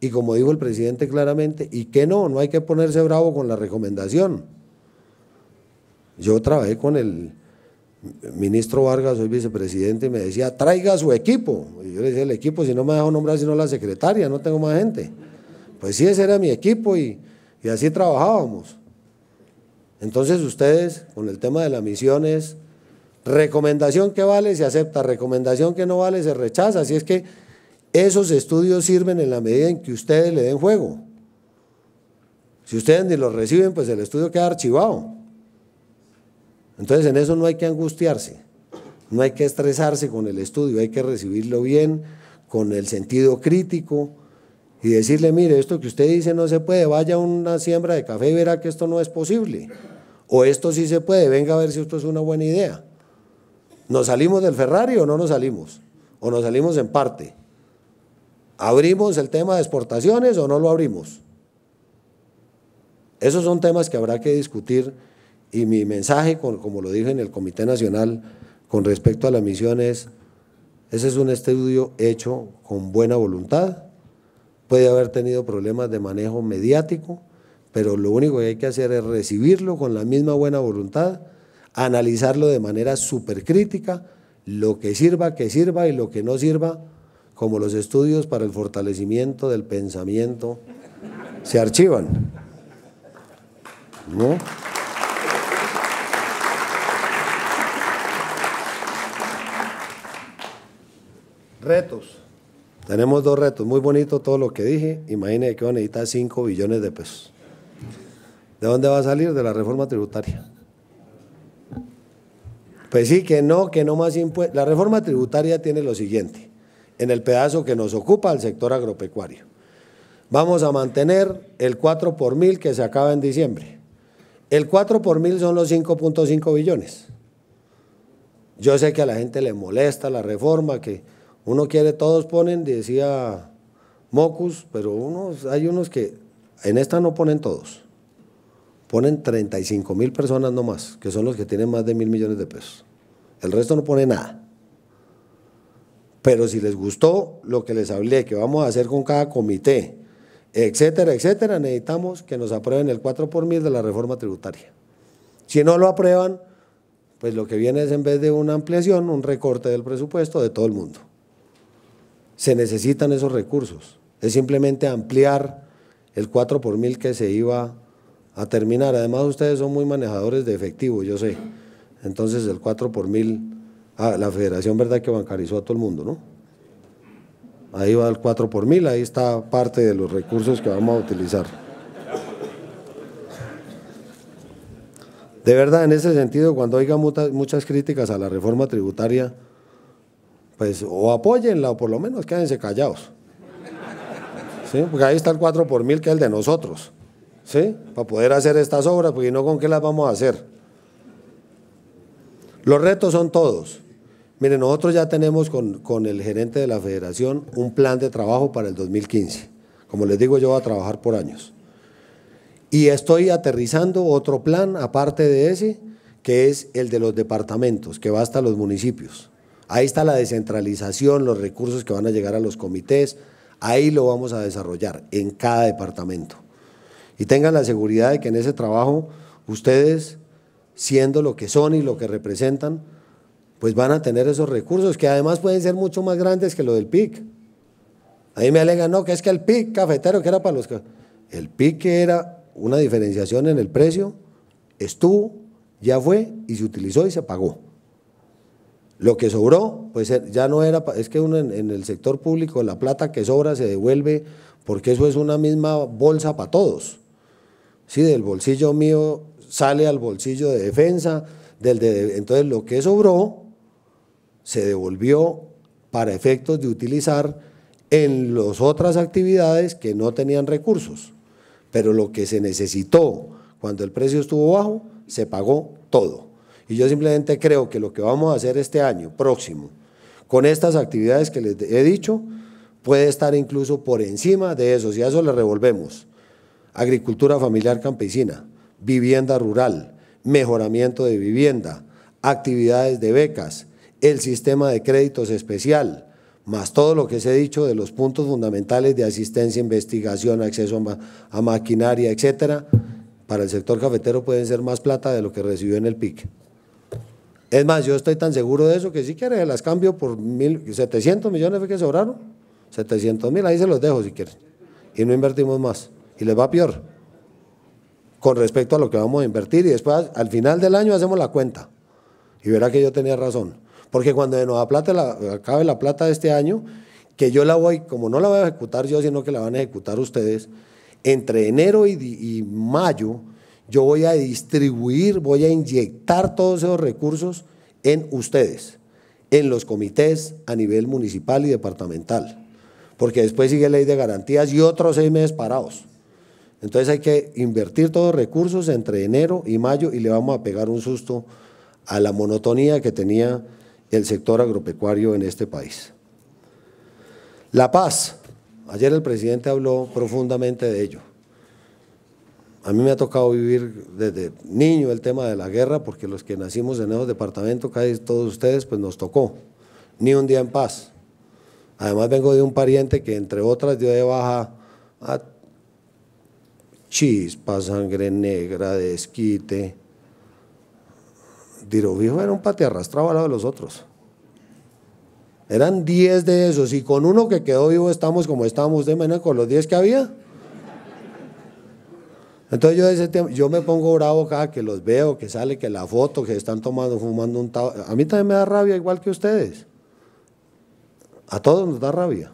y, como dijo el presidente claramente, y qué no, no hay que ponerse bravo con la recomendación. Yo trabajé con el ministro Vargas, soy vicepresidente, y me decía, traiga su equipo. Y yo le decía, el equipo, si no me dejo nombrar sino la secretaria, no tengo más gente. Pues sí, ese era mi equipo y así trabajábamos. Entonces ustedes, con el tema de la misión, es recomendación que vale, se acepta, recomendación que no vale, se rechaza. Así es que esos estudios sirven en la medida en que ustedes le den juego. Si ustedes ni los reciben, pues el estudio queda archivado. Entonces en eso no hay que angustiarse, no hay que estresarse con el estudio, hay que recibirlo bien, con el sentido crítico y decirle, mire, esto que usted dice no se puede, vaya a una siembra de café y verá que esto no es posible. O esto sí se puede, venga a ver si esto es una buena idea. ¿Nos salimos del Ferrari o no nos salimos? ¿O nos salimos en parte? ¿Abrimos el tema de exportaciones o no lo abrimos? Esos son temas que habrá que discutir y mi mensaje, como lo dije en el Comité Nacional, con respecto a la misión es, ese es un estudio hecho con buena voluntad, puede haber tenido problemas de manejo mediático, pero lo único que hay que hacer es recibirlo con la misma buena voluntad, analizarlo de manera supercrítica, lo que sirva y lo que no sirva, como los estudios para el fortalecimiento del pensamiento, se archivan, ¿no? Retos. Tenemos 2 retos, muy bonito todo lo que dije, imagínense que van a necesitar 5 billones de pesos. ¿De dónde va a salir? De la reforma tributaria. Pues sí, que no más impuestos. La reforma tributaria tiene lo siguiente, en el pedazo que nos ocupa el sector agropecuario. Vamos a mantener el 4 por mil que se acaba en diciembre. El 4 por mil son los 5.5 billones. Yo sé que a la gente le molesta la reforma, que uno quiere, todos ponen, decía Mocus, pero hay unos que en esta no ponen todos. Ponen 35.000 personas nomás, que son los que tienen más de 1.000 millones de pesos. El resto no pone nada. Pero si les gustó lo que les hablé, que vamos a hacer con cada comité, etcétera, etcétera, necesitamos que nos aprueben el 4 por mil de la reforma tributaria. Si no lo aprueban, pues lo que viene es, en vez de una ampliación, un recorte del presupuesto de todo el mundo. Se necesitan esos recursos, es simplemente ampliar el 4 por mil que se iba a terminar. Además ustedes son muy manejadores de efectivo, yo sé. Entonces el 4 por mil, la federación, verdad que bancarizó a todo el mundo, ¿no? Ahí va el 4 por mil, ahí está parte de los recursos que vamos a utilizar. De verdad, en ese sentido, cuando oiga muchas críticas a la reforma tributaria, pues o apóyenla o por lo menos quédense callados. ¿Sí? Porque ahí está el 4 por mil que es el de nosotros, ¿sí? Para poder hacer estas obras, porque no, ¿con qué las vamos a hacer? Los retos son todos. Miren, nosotros ya tenemos con el gerente de la federación un plan de trabajo para el 2015. Como les digo, yo voy a trabajar por años. Y estoy aterrizando otro plan, aparte de ese, que es el de los departamentos, que va hasta los municipios. Ahí está la descentralización, los recursos que van a llegar a los comités, ahí lo vamos a desarrollar en cada departamento. Y tengan la seguridad de que en ese trabajo ustedes, siendo lo que son y lo que representan, pues van a tener esos recursos que además pueden ser mucho más grandes que lo del PIC. Ahí me alegan, no, que es que el PIC cafetero que era para los... El PIC, que era una diferenciación en el precio, estuvo, ya fue y se utilizó y se pagó. Lo que sobró, pues ya no era, es que uno en el sector público la plata que sobra se devuelve porque eso es una misma bolsa para todos. Sí, del bolsillo mío sale al bolsillo de defensa, entonces lo que sobró se devolvió para efectos de utilizar en las otras actividades que no tenían recursos, pero lo que se necesitó cuando el precio estuvo bajo, se pagó todo. Y yo simplemente creo que lo que vamos a hacer este año próximo, con estas actividades que les he dicho, puede estar incluso por encima de eso. Si a eso le revolvemos agricultura familiar campesina, vivienda rural, mejoramiento de vivienda, actividades de becas, el sistema de créditos especial, más todo lo que se ha dicho de los puntos fundamentales de asistencia, investigación, acceso a maquinaria, etcétera, para el sector cafetero pueden ser más plata de lo que recibió en el PIC. Es más, yo estoy tan seguro de eso que si quiere las cambio por 700 millones fue que sobraron, 700.000, ahí se los dejo si quieren, y no invertimos más, y les va peor, con respecto a lo que vamos a invertir, y después al final del año hacemos la cuenta, y verá que yo tenía razón, porque cuando nos acabe la plata de este año, que yo la voy, como no la voy a ejecutar yo, sino que la van a ejecutar ustedes, entre enero y mayo, yo voy a distribuir, voy a inyectar todos esos recursos en ustedes, en los comités a nivel municipal y departamental, porque después sigue ley de garantías y otros 6 meses parados. Entonces hay que invertir todos los recursos entre enero y mayo y le vamos a pegar un susto a la monotonía que tenía el sector agropecuario en este país. La paz, ayer el presidente habló profundamente de ello. A mí me ha tocado vivir desde niño el tema de la guerra, porque los que nacimos en esos departamentos, casi todos ustedes, pues nos tocó, ni un día en paz. Además vengo de un pariente que entre otras dio de baja a Chispa, Sangre Negra, Desquite. Dirovijo era un patearrastrado al lado de los otros. Eran 10 de esos, y con uno que quedó vivo estamos como estábamos, de menos con los 10 que había. Entonces yo me pongo bravo cada que los veo, que sale que la foto, que están tomando, fumando un tabaco. A mí también me da rabia igual que ustedes. A todos nos da rabia.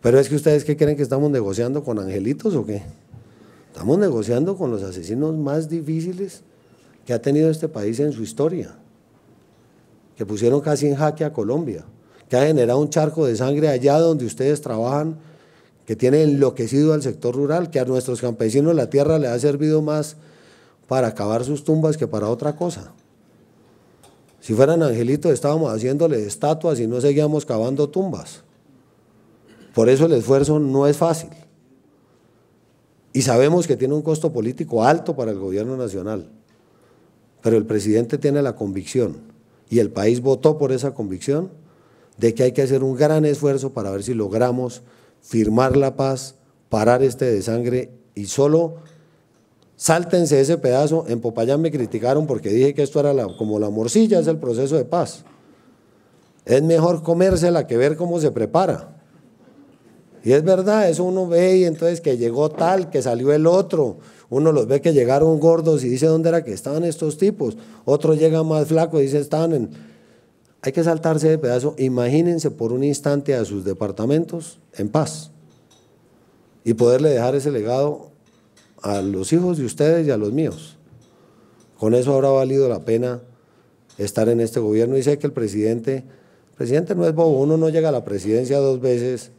Pero es que ustedes, ¿qué creen que estamos negociando con angelitos o qué? Estamos negociando con los asesinos más difíciles que ha tenido este país en su historia, que pusieron casi en jaque a Colombia, que ha generado un charco de sangre allá donde ustedes trabajan, que tiene enloquecido al sector rural, que a nuestros campesinos la tierra le ha servido más para acabar sus tumbas que para otra cosa. Si fueran angelitos estábamos haciéndole estatuas y no seguíamos cavando tumbas. Por eso el esfuerzo no es fácil. Y sabemos que tiene un costo político alto para el gobierno nacional, pero el presidente tiene la convicción, y el país votó por esa convicción, de que hay que hacer un gran esfuerzo para ver si logramos firmar la paz, parar este desangre, y solo sáltense ese pedazo. En Popayán me criticaron porque dije que esto era como la morcilla, es el proceso de paz. Es mejor comérsela que ver cómo se prepara. Y es verdad, eso uno ve y entonces que llegó tal, que salió el otro, uno los ve que llegaron gordos y dice ¿dónde era que estaban estos tipos? Otro llega más flaco y dice estaban en… Hay que saltarse de pedazo. Imagínense por un instante a sus departamentos en paz y poderle dejar ese legado a los hijos de ustedes y a los míos. Con eso habrá valido la pena estar en este gobierno. Y sé que el presidente no es bobo, uno no llega a la presidencia 2 veces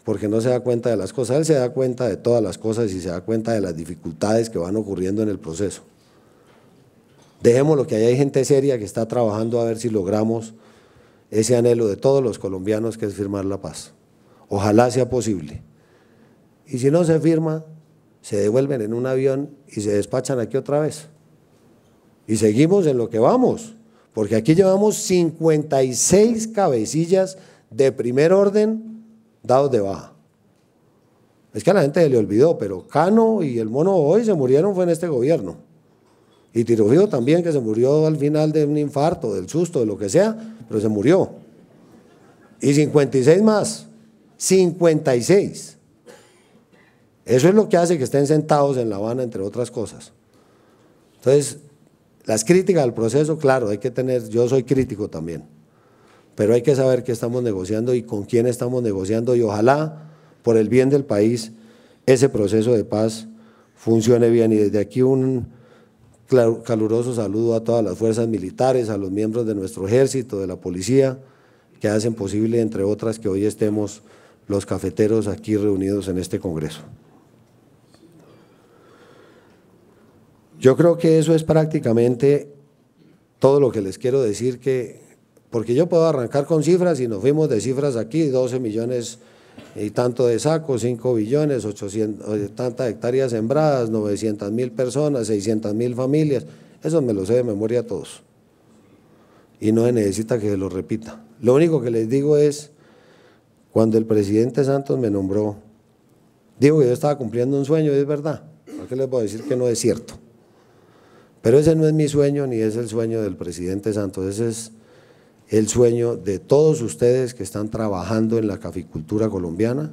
porque no se da cuenta de las cosas, él se da cuenta de todas las cosas y se da cuenta de las dificultades que van ocurriendo en el proceso. Dejémoslo, que hay gente seria que está trabajando a ver si logramos ese anhelo de todos los colombianos, que es firmar la paz. Ojalá sea posible. Y si no se firma, se devuelven en un avión y se despachan aquí otra vez. Y seguimos en lo que vamos, porque aquí llevamos 56 cabecillas de primer orden dados de baja. Es que a la gente se le olvidó, pero Cano y el Mono hoy se murieron fue en este gobierno. Y Tirofijo también, que se murió al final de un infarto, del susto, de lo que sea, pero se murió. Y 56 más, 56. Eso es lo que hace que estén sentados en La Habana, entre otras cosas. Entonces, las críticas al proceso, claro, hay que tener, yo soy crítico también, pero hay que saber qué estamos negociando y con quién estamos negociando, y ojalá, por el bien del país, ese proceso de paz funcione bien. Y desde aquí un caluroso saludo a todas las fuerzas militares, a los miembros de nuestro ejército, de la policía, que hacen posible, entre otras, que hoy estemos los cafeteros aquí reunidos en este Congreso. Yo creo que eso es prácticamente todo lo que les quiero decir, porque yo puedo arrancar con cifras y nos fuimos de cifras aquí, 12 millones y tanto de saco, 5 billones, 800, tantas hectáreas sembradas, 900.000 personas, 600.000 familias, eso me lo sé de memoria todos. Y no se necesita que se lo repita. Lo único que les digo es, cuando el presidente Santos me nombró, digo que yo estaba cumpliendo un sueño, y es verdad, ¿por qué les voy a decir que no es cierto? Pero ese no es mi sueño, ni es el sueño del presidente Santos, ese es el sueño de todos ustedes que están trabajando en la caficultura colombiana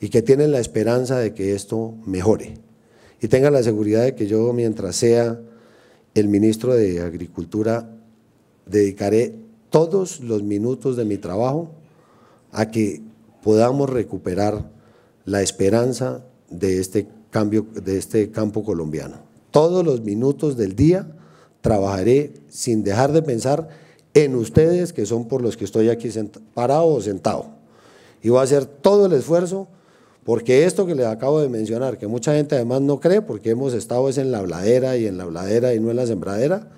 y que tienen la esperanza de que esto mejore. Y tengan la seguridad de que yo, mientras sea el ministro de Agricultura, dedicaré todos los minutos de mi trabajo a que podamos recuperar la esperanza de este cambio, de este campo colombiano. Todos los minutos del día trabajaré sin dejar de pensar en ustedes, que son por los que estoy aquí parado o sentado. Y voy a hacer todo el esfuerzo, porque esto que les acabo de mencionar, que mucha gente además no cree, porque hemos estado en la habladera y no en la sembradera,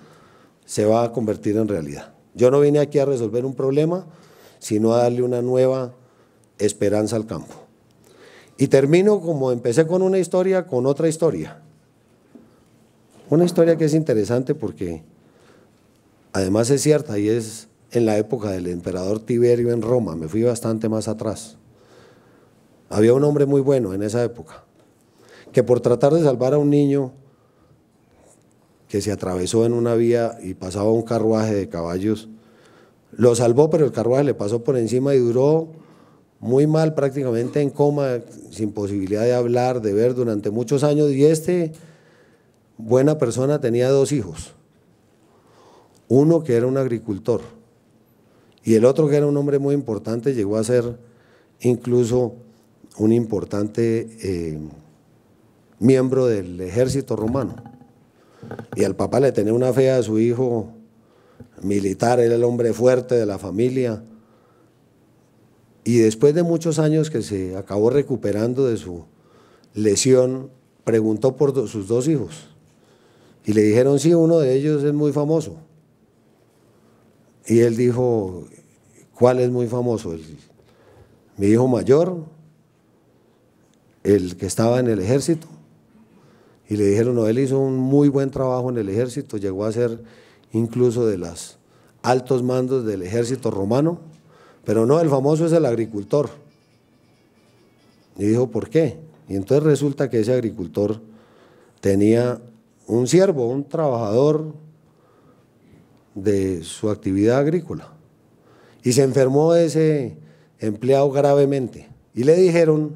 se va a convertir en realidad. Yo no vine aquí a resolver un problema, sino a darle una nueva esperanza al campo. Y termino como empecé con una historia, con otra historia. Una historia que es interesante porque además es cierta y es en la época del emperador Tiberio en Roma, me fui bastante más atrás. Había un hombre muy bueno en esa época, que por tratar de salvar a un niño que se atravesó en una vía y pasaba un carruaje de caballos, lo salvó, pero el carruaje le pasó por encima y duró muy mal, prácticamente en coma, sin posibilidad de hablar, de ver durante muchos años, y buena persona tenía 2 hijos, uno que era un agricultor y el otro que era un hombre muy importante, llegó a ser incluso un importante miembro del ejército romano, y al papá le tenía una fe a su hijo militar, era el hombre fuerte de la familia, y después de muchos años que se acabó recuperando de su lesión, preguntó por sus 2 hijos, y le dijeron, sí, uno de ellos es muy famoso. Y él dijo, ¿cuál es muy famoso? Mi hijo mayor, el que estaba en el ejército. Y le dijeron, no, él hizo un muy buen trabajo en el ejército, llegó a ser incluso de los altos mandos del ejército romano, pero no, el famoso es el agricultor. Y dijo, ¿por qué? Y entonces resulta que ese agricultor tenía un siervo, un trabajador de su actividad agrícola, y se enfermó ese empleado gravemente, y le dijeron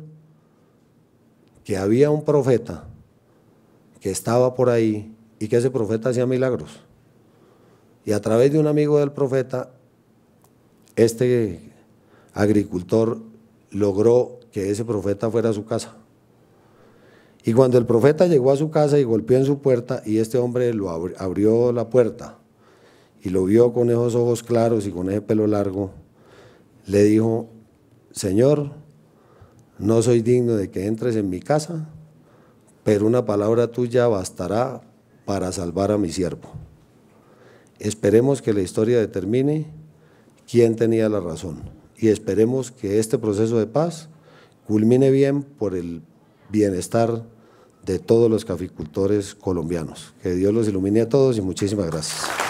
que había un profeta que estaba por ahí y que ese profeta hacía milagros, y a través de un amigo del profeta, este agricultor logró que ese profeta fuera a su casa. Y cuando el profeta llegó a su casa y golpeó en su puerta, y este hombre lo abrió la puerta y lo vio con esos ojos claros y con ese pelo largo, le dijo, Señor, no soy digno de que entres en mi casa, pero una palabra tuya bastará para salvar a mi siervo. Esperemos que la historia determine quién tenía la razón, y esperemos que este proceso de paz culmine bien por el bienestar de todos los caficultores colombianos. Que Dios los ilumine a todos y muchísimas gracias.